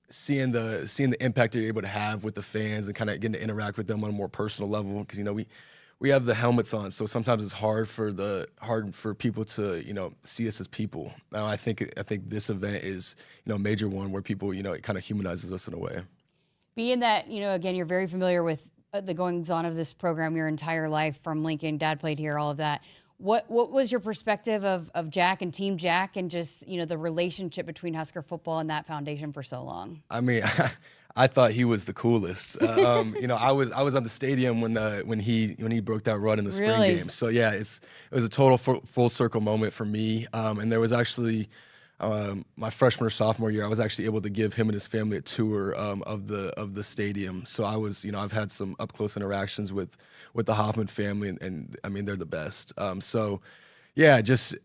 seeing the impact that you're able to have with the fans and kind of getting to interact with them on a more personal level. Because, we have the helmets on, so sometimes it's hard for people to see us as people. Now I think this event is a major one where people it kind of humanizes us in a way. Being that again you're very familiar with the goings on of this program your entire life from Lincoln. Dad played here, all of that. What was your perspective of Jack and Team Jack and just, the relationship between Husker football and that foundation for so long? I mean, I thought he was the coolest. I was on the stadium when he broke that run in the spring game. So yeah, it was a total full circle moment for me. And there was actually my freshman or sophomore year, I was actually able to give him and his family a tour of the stadium. So I was, I've had some up close interactions with the Hoffman family, and I mean they're the best. So yeah, just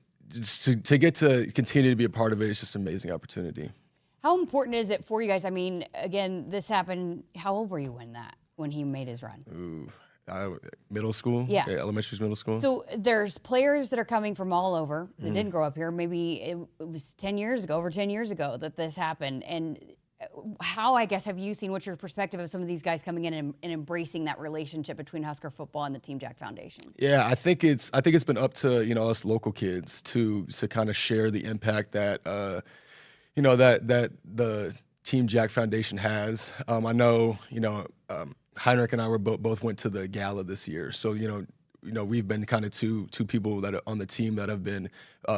to get to continue to be a part of it is just an amazing opportunity. How important is it for you guys? I mean, again, this happened. How old were you when he made his run? Middle school? Yeah. Elementary, middle school. So there's players that are coming from all over that didn't grow up here. Maybe it was 10 years ago, over 10 years ago that this happened. And how, I guess, have you seen, what's your perspective of some of these guys coming in and embracing that relationship between Husker football and the Team Jack Foundation? Yeah, I think it's been up to, us local kids to kind of share the impact that, that the Team Jack Foundation has. I know, Heinrich and I both went to the gala this year. So, we've been kind of two people that are on the team that have been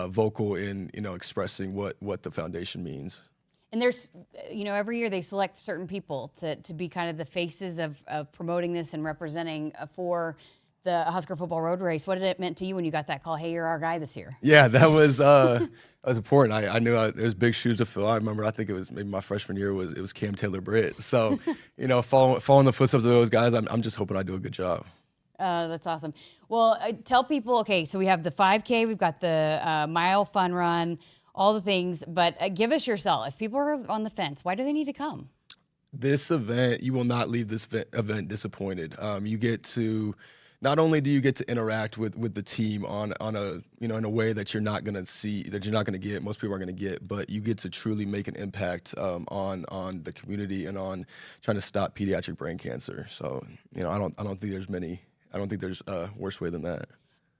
vocal in, expressing what the foundation means. And there's, every year they select certain people to be kind of the faces of promoting this and representing for the Husker football road race. What did it mean to you when you got that call, hey, you're our guy this year? Yeah, that was important. I knew there's big shoes to fill. I remember, I think it was maybe my freshman year, it was Cam Taylor-Britt. So, following the footsteps of those guys, I'm just hoping I do a good job. That's awesome. Well, tell people, okay, so we have the 5K, we've got the mile fun run, all the things, but give us your sell. If people are on the fence, why do they need to come? This event, you will not leave this event disappointed. You get to, not only do you get to interact with the team on a, in a way that you're not going to see, that you're not going to get, most people aren't going to get, but you get to truly make an impact on the community and on trying to stop pediatric brain cancer. So, I don't think there's a worse way than that.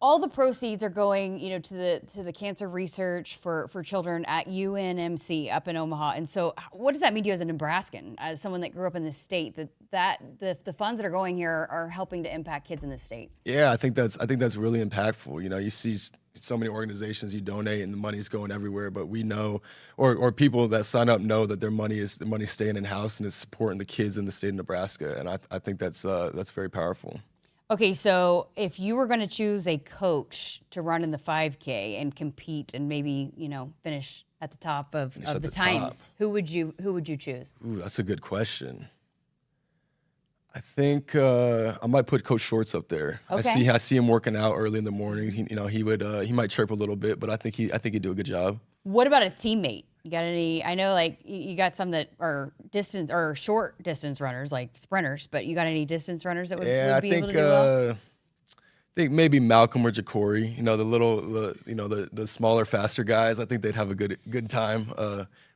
All the proceeds are going, to the cancer research for children at UNMC up in Omaha. And so what does that mean to you as a Nebraskan, as someone that grew up in this state, that the funds that are going here are helping to impact kids in this state? Yeah, I think that's really impactful. You see so many organizations you donate and the money's going everywhere, but we know, or people that sign up know that their money's staying in house and it's supporting the kids in the state of Nebraska. And I think that's very powerful. Okay, so if you were going to choose a coach to run in the 5K and compete and maybe, finish at the top of the times, who would you choose? Ooh, that's a good question. I think I might put Coach Shorts up there. Okay. I see him working out early in the morning. He might chirp a little bit, but I think he'd do a good job. What about a teammate? You got any? I know, you got some that are distance or short distance runners, like sprinters. But you got any distance runners that would be able to do well? I think maybe Malcolm or Jacory. The smaller, faster guys. I think they'd have a good time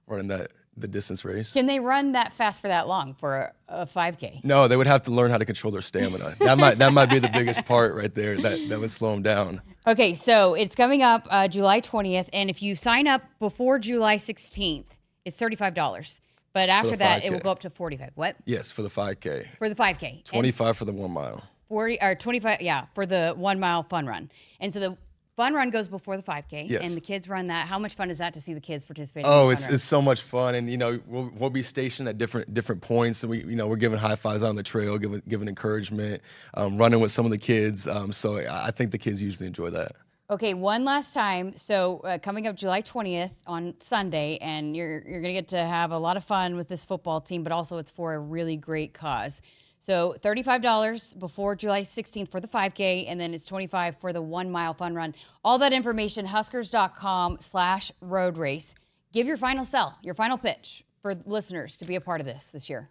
running the distance race. Can they run that fast for that long for a 5K? No, they would have to learn how to control their stamina. That might be the biggest part right there. That would slow them down. Okay, so it's coming up July 20th, and if you sign up before July 16th, it's $35. But after that, it will go up to $45. What? Yes, for the 5K. For the 5K. $25 for the 1 mile. 40 or 25, yeah, for the 1 mile fun run. And so the fun run goes before the 5K, yes. and the kids run that. How much fun is that to see the kids participating? Oh, it's so much fun, and we'll be stationed at different points, and we're giving high fives on the trail, giving encouragement, running with some of the kids. So I think the kids usually enjoy that. Okay, one last time. So coming up July 20th on Sunday, and you're going to get to have a lot of fun with this football team, but also it's for a really great cause. So $35 before July 16th for the 5K, and then it's $25 for the 1 mile fun run. All that information, huskers.com/road race. Give your final sell, your final pitch for listeners to be a part of this year.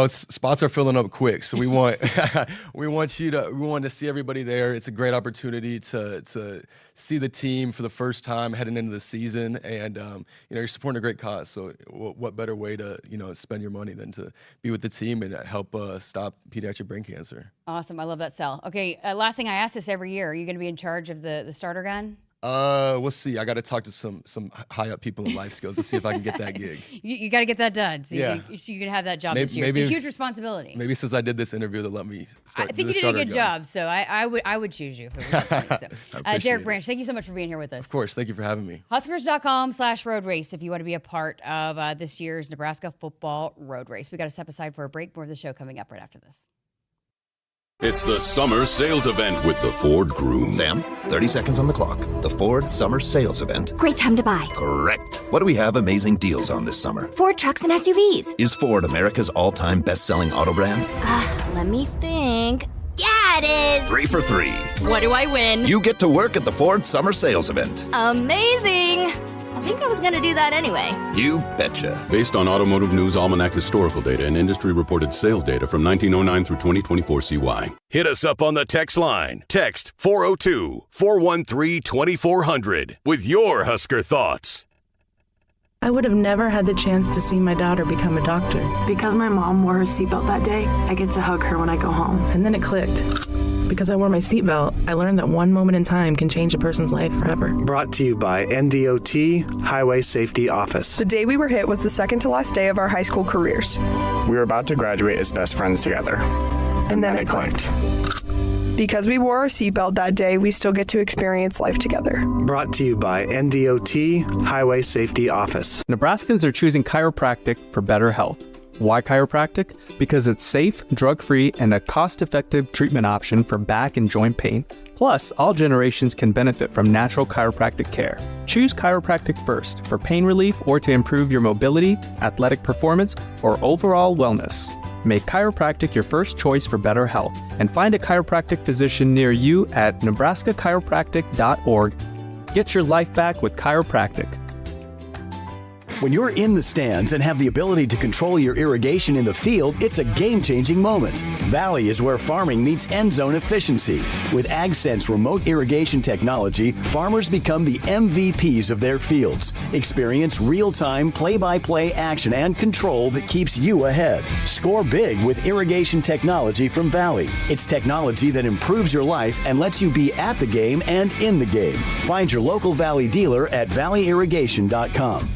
Spots are filling up quick, so we want we want to see everybody there. It's a great opportunity to see the team for the first time heading into the season, and you're supporting a great cause. So what better way to spend your money than to be with the team and help stop pediatric brain cancer? Awesome, I love that sell. Okay, last thing, I ask this every year: are you going to be in charge of the starter gun? We'll see. I got to talk to some high up people in life skills to see if I can get that gig. You got to get that done. So Yeah. you can have that job this year. It's a huge responsibility. Maybe since I did this interview, they'll let me start. I think you did a good job, so I would choose you if it was up to me. So, Derek Branch, thank you so much for being here with us. Of course. Thank you for having me. Huskers.com/road race if you want to be a part of this year's Nebraska football road race. We got to step aside for a break. More of the show coming up right after this. It's the summer sales event with the Ford Groom. Sam, 30 seconds on the clock. The Ford Summer Sales Event. Great time to buy. Correct. What do we have amazing deals on this summer? Ford trucks and SUVs. Is Ford America's all-time best-selling auto brand? Let me think. Yeah, it is. 3 for 3. What do I win? You get to work at the Ford Summer Sales Event. Amazing. I think I was going to do that anyway. You betcha. Based on Automotive News Almanac historical data and industry-reported sales data from 1909 through 2024 CY. Hit us up on the text line. Text 402-413-2400 with your Husker thoughts. I would have never had the chance to see my daughter become a doctor. Because my mom wore her seatbelt that day, I get to hug her when I go home. And then it clicked. Because I wore my seatbelt, I learned that one moment in time can change a person's life forever. Brought to you by NDOT Highway Safety Office. The day we were hit was the second to last day of our high school careers. We were about to graduate as best friends together. And then it clicked. Because we wore our seatbelt that day, we still get to experience life together. Brought to you by NDOT Highway Safety Office. Nebraskans are choosing chiropractic for better health. Why chiropractic? Because it's safe, drug-free, and a cost-effective treatment option for back and joint pain. Plus, all generations can benefit from natural chiropractic care. Choose chiropractic first for pain relief or to improve your mobility, athletic performance, or overall wellness. Make chiropractic your first choice for better health and find a chiropractic physician near you at nebraskachiropractic.org. Get your life back with chiropractic. When you're in the stands and have the ability to control your irrigation in the field, it's a game-changing moment. Valley is where farming meets end zone efficiency. With AgSense remote irrigation technology, farmers become the MVPs of their fields. Experience real-time, play-by-play action and control that keeps you ahead. Score big with irrigation technology from Valley. It's technology that improves your life and lets you be at the game and in the game. Find your local Valley dealer at valleyirrigation.com.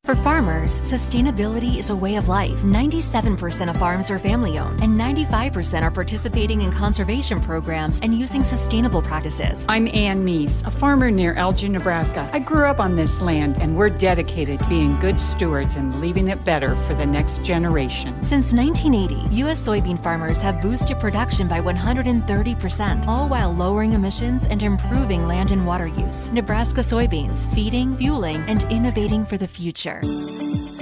For farmers, sustainability is a way of life. 97% of farms are family-owned, and 95% are participating in conservation programs and using sustainable practices. I'm Ann Meese, a farmer near Elgin, Nebraska. I grew up on this land, and we're dedicated to being good stewards and leaving it better for the next generation. Since 1980, U.S. soybean farmers have boosted production by 130%, all while lowering emissions and improving land and water use. Nebraska soybeans, feeding, fueling, and innovating for the future.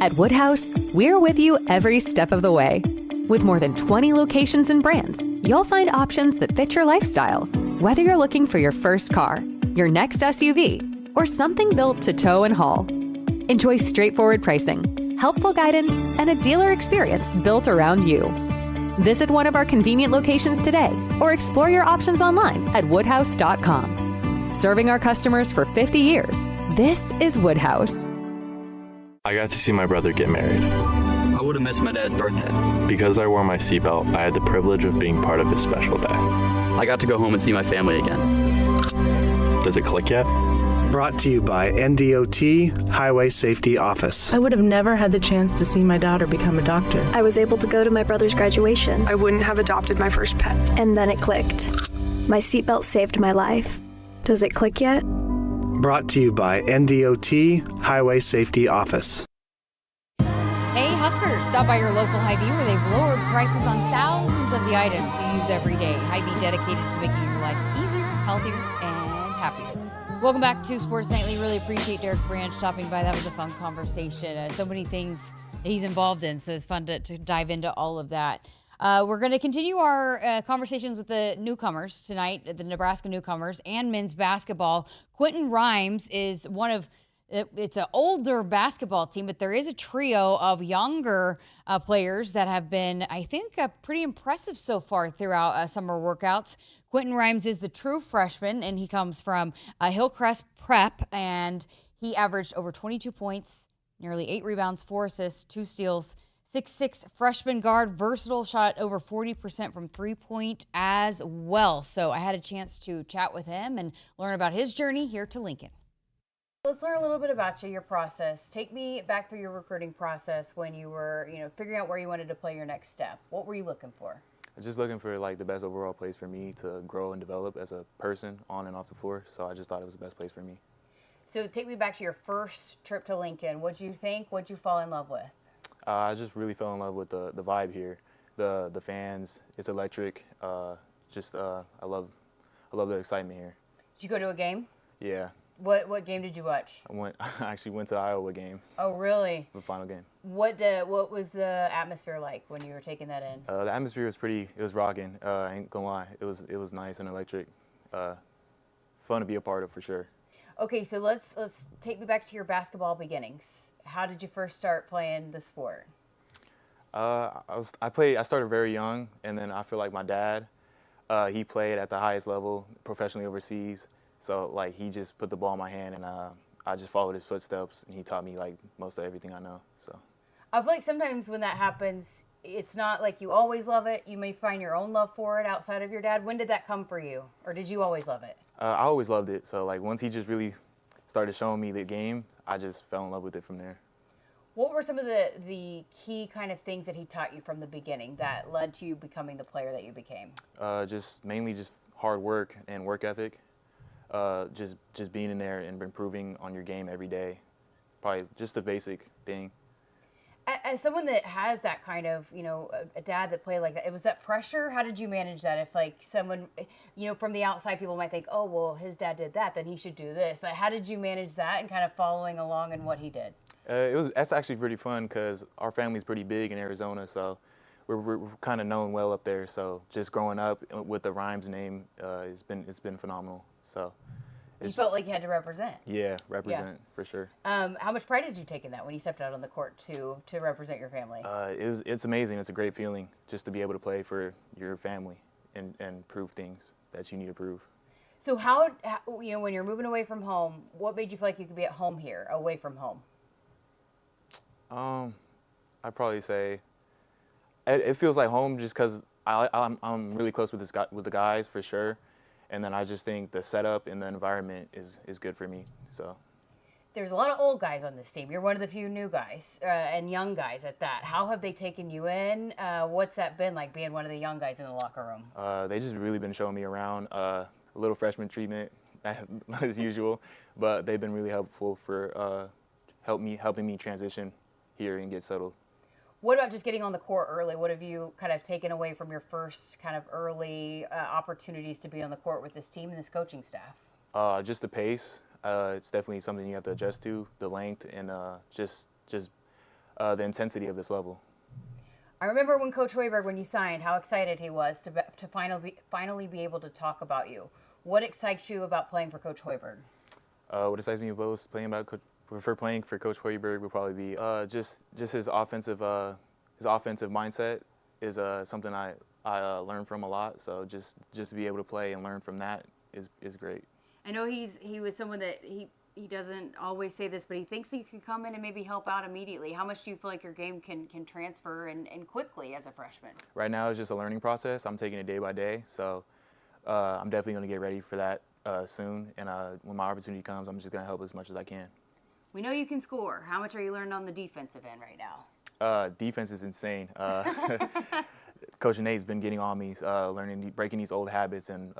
At Woodhouse, we're with you every step of the way. With more than 20 locations and brands, you'll find options that fit your lifestyle. Whether you're looking for your first car, your next SUV, or something built to tow and haul. Enjoy straightforward pricing, helpful guidance, and a dealer experience built around you. Visit one of our convenient locations today or explore your options online at woodhouse.com. Serving our customers for 50 years, this is Woodhouse. I got to see my brother get married. I would have missed my dad's birthday. Because I wore my seatbelt, I had the privilege of being part of his special day. I got to go home and see my family again. Does it click yet? Brought to you by NDOT Highway Safety Office. I would have never had the chance to see my daughter become a doctor. I was able to go to my brother's graduation. I wouldn't have adopted my first pet. And then it clicked. My seatbelt saved my life. Does it click yet? Brought to you by NDOT Highway Safety Office. Hey, Huskers, stop by your local Hy-Vee where they've lowered prices on thousands of the items you use every day. Hy-Vee dedicated to making your life easier, healthier, and happier. Welcome back to Sports Nightly. Really appreciate Derek Branch stopping by. That was a fun conversation. So many things that he's involved in, so it's fun to dive into all of that. We're going to continue our conversations with the newcomers tonight, the Nebraska newcomers and men's basketball. Quinton Rimes is one of, it's an older basketball team, but there is a trio of younger players that have been, I think, pretty impressive so far throughout summer workouts. Quinton Rimes is the true freshman, and he comes from Hillcrest Prep, and he averaged over 22 points, nearly 8 rebounds, 4 assists, 2 steals, 6'6" freshman guard, versatile, shot over 40% from three-point as well. So I had a chance to chat with him and learn about his journey here to Lincoln. Let's learn a little bit about you, your process. Take me back through your recruiting process when you were, figuring out where you wanted to play your next step. What were you looking for? Just looking for like the best overall place for me to grow and develop as a person on and off the floor. So I just thought it was the best place for me. So take me back to your first trip to Lincoln. What'd you think? What'd you fall in love with? I just really fell in love with the vibe here, the fans. It's electric. I love the excitement here. Did you go to a game? Yeah. What game did you watch? I actually went to the Iowa game. Oh, really? The final game. What was the atmosphere like when you were taking that in? The atmosphere was pretty. It was rocking. I ain't gonna lie. It was nice and electric. Fun to be a part of for sure. Okay, so let's take me back to your basketball beginnings. How did you first start playing the sport? I started very young, and then I feel like my dad, he played at the highest level professionally overseas. So like he just put the ball in my hand, and I just followed his footsteps, and he taught me like most of everything I know. So I feel like sometimes when that happens, it's not like you always love it. You may find your own love for it outside of your dad. When did that come for you, or did you always love it? I always loved it. So like once he just really started showing me the game, I just fell in love with it from there. What were some of the key kind of things that he taught you from the beginning that led to you becoming the player that you became? Mainly just hard work and work ethic. Just being in there and improving on your game every day. Probably just the basic thing. As someone that has that kind of, a dad that played like that, was that pressure? How did you manage that? If like someone, from the outside, people might think, oh, well, his dad did that, then he should do this. Like, how did you manage that and kind of following along in what he did? That's actually pretty fun because our family's pretty big in Arizona, so we're kind of known well up there. So just growing up with the Rimes name, it's been phenomenal. So you felt like you had to represent. Yeah, represent for sure. How much pride did you take in that when you stepped out on the court to represent your family? It's amazing. It's a great feeling just to be able to play for your family and prove things that you need to prove. So how when you're moving away from home, what made you feel like you could be at home here, away from home? I'd probably say it feels like home just because I'm really close with the guys for sure. And then I just think the setup and the environment is good for me. So there's a lot of old guys on this team. You're one of the few new guys and young guys at that. How have they taken you in? What's that been like being one of the young guys in the locker room? They just really been showing me around. A little freshman treatment as usual, but they've been really helpful for helping me transition here and get settled. What about just getting on the court early? What have you kind of taken away from your first kind of early opportunities to be on the court with this team and this coaching staff? Just the pace. It's definitely something you have to adjust to, the length, and just the intensity of this level. I remember when Coach Hoiberg, when you signed, how excited he was to finally be able to talk about you. What excites you about playing for Coach Hoiberg? What excites me about playing for Coach Hoiberg would probably be just his offensive mindset is something I learned from a lot. So just to be able to play and learn from that is great. I know he was someone that he doesn't always say this, but he thinks he can come in and maybe help out immediately. How much do you feel like your game can transfer and quickly as a freshman? Right now it's just a learning process. I'm taking it day by day. So I'm definitely going to get ready for that soon. And when my opportunity comes, I'm just going to help as much as I can. We know you can score. How much are you learning on the defensive end right now? Defense is insane. Coach Nate's been getting on me, breaking these old habits and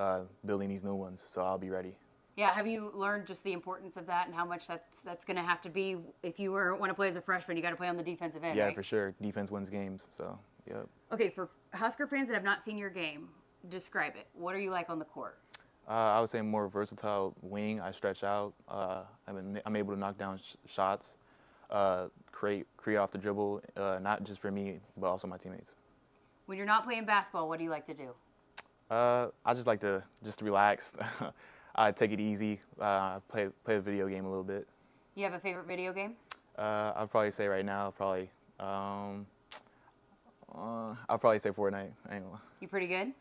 building these new ones. So I'll be ready. Yeah, have you learned just the importance of that and how much that's going to have to be if you want to play as a freshman? You got to play on the defensive end. Yeah, right? For sure. Defense wins games. So, yep. Okay, for Husker fans that have not seen your game, describe it. What are you like on the court? I would say more versatile wing. I stretch out. I'm able to knock down shots, create off the dribble, not just for me, but also my teammates. When you're not playing basketball, what do you like to do? I just like to relax. I take it easy. Play the video game a little bit. You have a favorite video game? I'd probably say right now, I'll probably say Fortnite. You pretty good?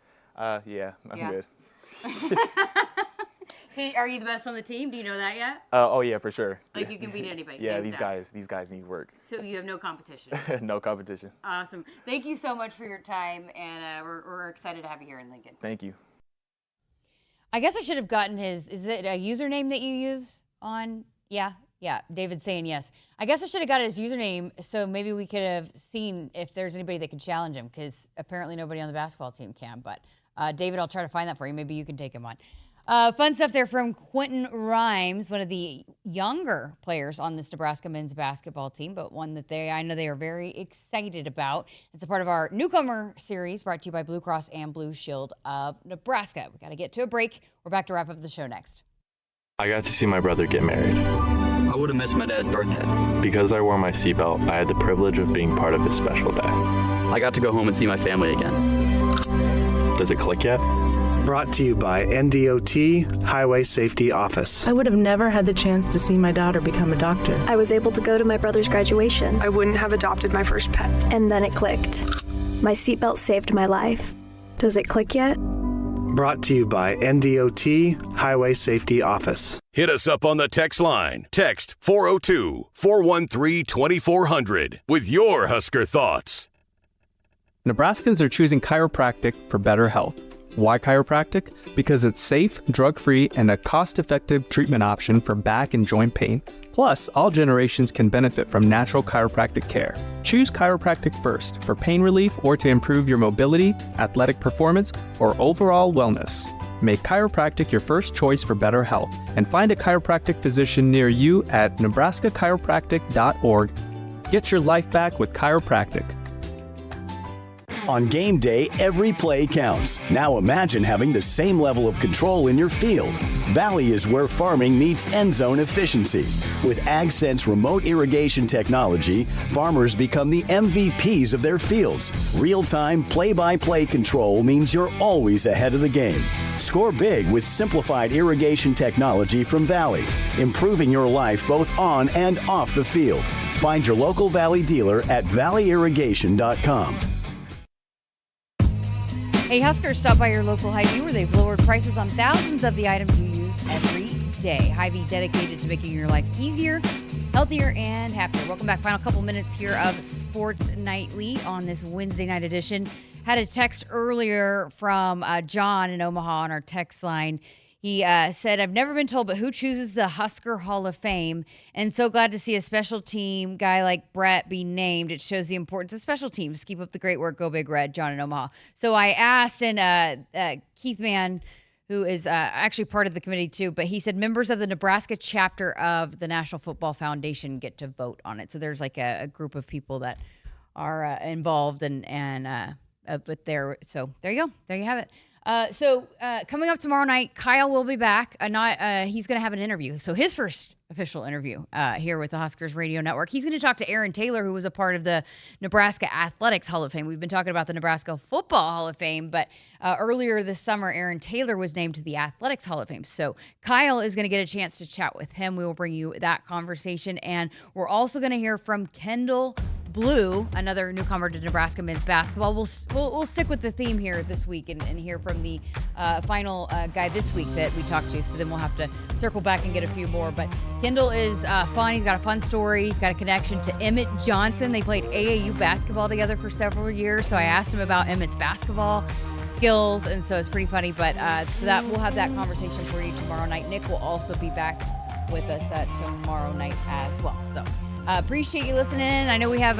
Yeah, I'm good. Are you the best on the team? Do you know that yet? Oh yeah, for sure. Like you can beat anybody. Yeah, hands these down. guys need work. So you have no competition. No competition. Awesome. Thank you so much for your time, and we're excited to have you here in Lincoln. Thank you. I guess I should have gotten his. Is it a username that you use on? Yeah. David's saying yes. I guess I should have got his username so maybe we could have seen if there's anybody that could challenge him, because apparently nobody on the basketball team can. But David, I'll try to find that for you. Maybe you can take him on. Fun stuff there from Quinton Rimes, one of the younger players on this Nebraska men's basketball team, but one that I know they are very excited about. It's a part of our newcomer series brought to you by Blue Cross and Blue Shield of Nebraska. We got to get to a break. We're back to wrap up the show next. I got to see my brother get married. I would have missed my dad's birthday. Because I wore my seatbelt, I had the privilege of being part of his special day. I got to go home and see my family again. Does it click yet? Brought to you by NDOT Highway Safety Office. I would have never had the chance to see my daughter become a doctor. I was able to go to my brother's graduation. I wouldn't have adopted my first pet. And then it clicked. My seatbelt saved my life. Does it click yet? Brought to you by NDOT Highway Safety Office. Hit us up on the text line. Text 402-413-2400 with your Husker thoughts. Nebraskans are choosing chiropractic for better health. Why chiropractic? Because it's safe, drug-free, and a cost-effective treatment option for back and joint pain. Plus, all generations can benefit from natural chiropractic care. Choose chiropractic first for pain relief or to improve your mobility, athletic performance, or overall wellness. Make chiropractic your first choice for better health, and find a chiropractic physician near you at nebraskachiropractic.org. Get your life back with chiropractic. On game day, every play counts. Now imagine having the same level of control in your field. Valley is where farming meets end zone efficiency. With AgSense remote irrigation technology, farmers become the MVPs of their fields. Real-time, play-by-play control means you're always ahead of the game. Score big with simplified irrigation technology from Valley, improving your life both on and off the field. Find your local Valley dealer at valleyirrigation.com. Hey, Huskers, stop by your local Hy-Vee where they've lowered prices on thousands of the items you use every day. Hy-Vee dedicated to making your life easier, healthier, and happier. Welcome back. Final couple minutes here of Sports Nightly on this Wednesday night edition. Had a text earlier from John in Omaha on our text line. He said, I've never been told, but who chooses the Husker Hall of Fame? And so glad to see a special team guy like Brett be named. It shows the importance of special teams. Keep up the great work. Go Big Red, John in Omaha. So I asked, and Keith Mann, who is actually part of the committee too, but he said members of the Nebraska chapter of the National Football Foundation get to vote on it. So there's like a group of people that are involved but there. So there you go. There you have it. So coming up tomorrow night, Kyle will be back. He's going to have an interview. So his first official interview here with the Huskers Radio Network. He's going to talk to Aaron Taylor, who was a part of the Nebraska Athletics Hall of Fame. We've been talking about the Nebraska Football Hall of Fame, but earlier this summer, Aaron Taylor was named to the Athletics Hall of Fame. So Kyle is going to get a chance to chat with him. We will bring you that conversation. And we're also going to hear from Kendall Blue, another newcomer to Nebraska men's basketball. We'll stick with the theme here this week and hear from the final guy this week that we talked to. So then we'll have to circle back and get a few more. But Kendall is fun. He's got a fun story. He's got a connection to Emmett Johnson. They played AAU basketball together for several years. So I asked him about Emmett's basketball skills, and so it's pretty funny. But so that we'll have that conversation for you tomorrow night. Nick will also be back with us tomorrow night as well. So. Appreciate you listening in. I know we have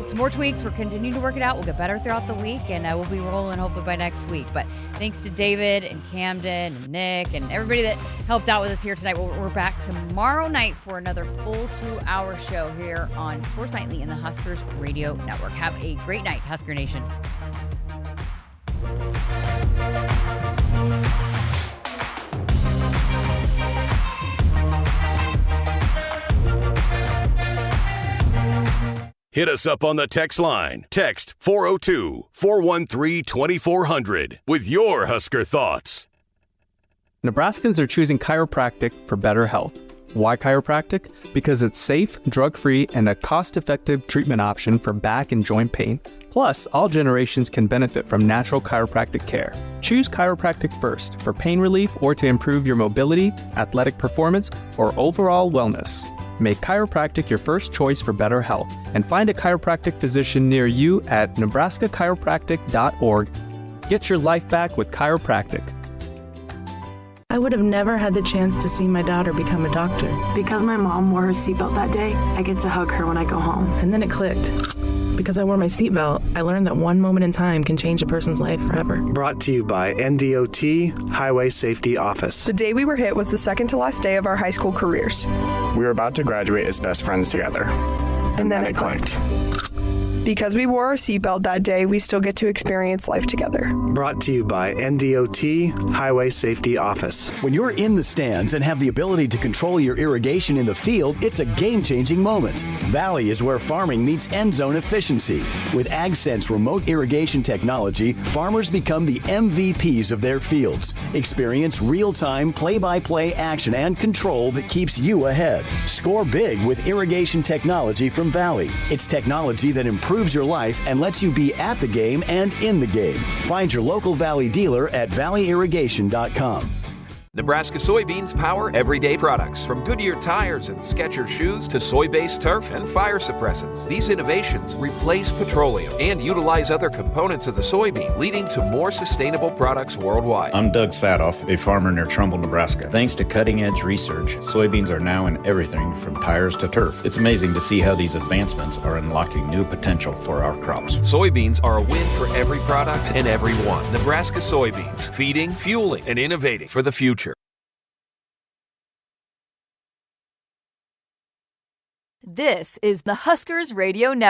some more tweaks. We're continuing to work it out. We'll get better throughout the week, and we'll be rolling hopefully by next week. But thanks to David and Camden and Nick and everybody that helped out with us here tonight. We're back tomorrow night for another full 2-hour show here on Sports Nightly in the Huskers Radio Network. Have a great night, Husker Nation. Hit us up on the text line. Text 402-413-2400 with your Husker thoughts. Nebraskans are choosing chiropractic for better health. Why chiropractic? Because it's safe, drug-free, and a cost-effective treatment option for back and joint pain. Plus, all generations can benefit from natural chiropractic care. Choose chiropractic first for pain relief or to improve your mobility, athletic performance, or overall wellness. Make chiropractic your first choice for better health and find a chiropractic physician near you at nebraskachiropractic.org. Get your life back with chiropractic. I would have never had the chance to see my daughter become a doctor. Because my mom wore her seatbelt that day, I get to hug her when I go home. And then it clicked. Because I wore my seatbelt, I learned that one moment in time can change a person's life forever. Brought to you by NDOT Highway Safety Office. The day we were hit was the second to last day of our high school careers. We were about to graduate as best friends together. And then it clicked. Because we wore our seatbelt that day, we still get to experience life together. Brought to you by NDOT Highway Safety Office. When you're in the stands and have the ability to control your irrigation in the field, it's a game-changing moment. Valley is where farming meets end zone efficiency. With AgSense remote irrigation technology, farmers become the MVPs of their fields. Experience real-time, play-by-play action and control that keeps you ahead. Score big with irrigation technology from Valley. It's technology that improves your life and lets you be at the game and in the game. Find your local Valley dealer at valleyirrigation.com. Nebraska soybeans power everyday products, from Goodyear tires and Skechers shoes to soy-based turf and fire suppressants. These innovations replace petroleum and utilize other components of the soybean, leading to more sustainable products worldwide. I'm Doug Sadoff, a farmer near Trumbull, Nebraska. Thanks to cutting-edge research, soybeans are now in everything from tires to turf. It's amazing to see how these advancements are unlocking new potential for our crops. Soybeans are a win for every product and everyone. Nebraska soybeans, feeding, fueling, and innovating for the future. This is the Huskers Radio Network.